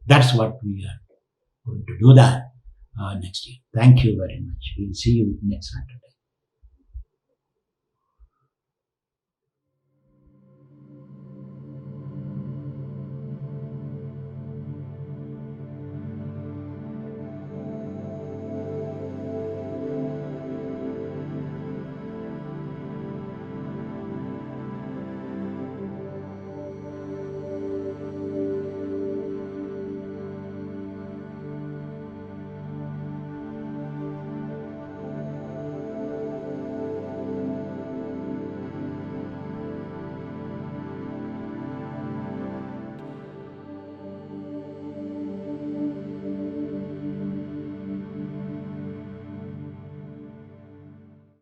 That's what we are going to do that next year. Thank you very much. We'll see you next Saturday.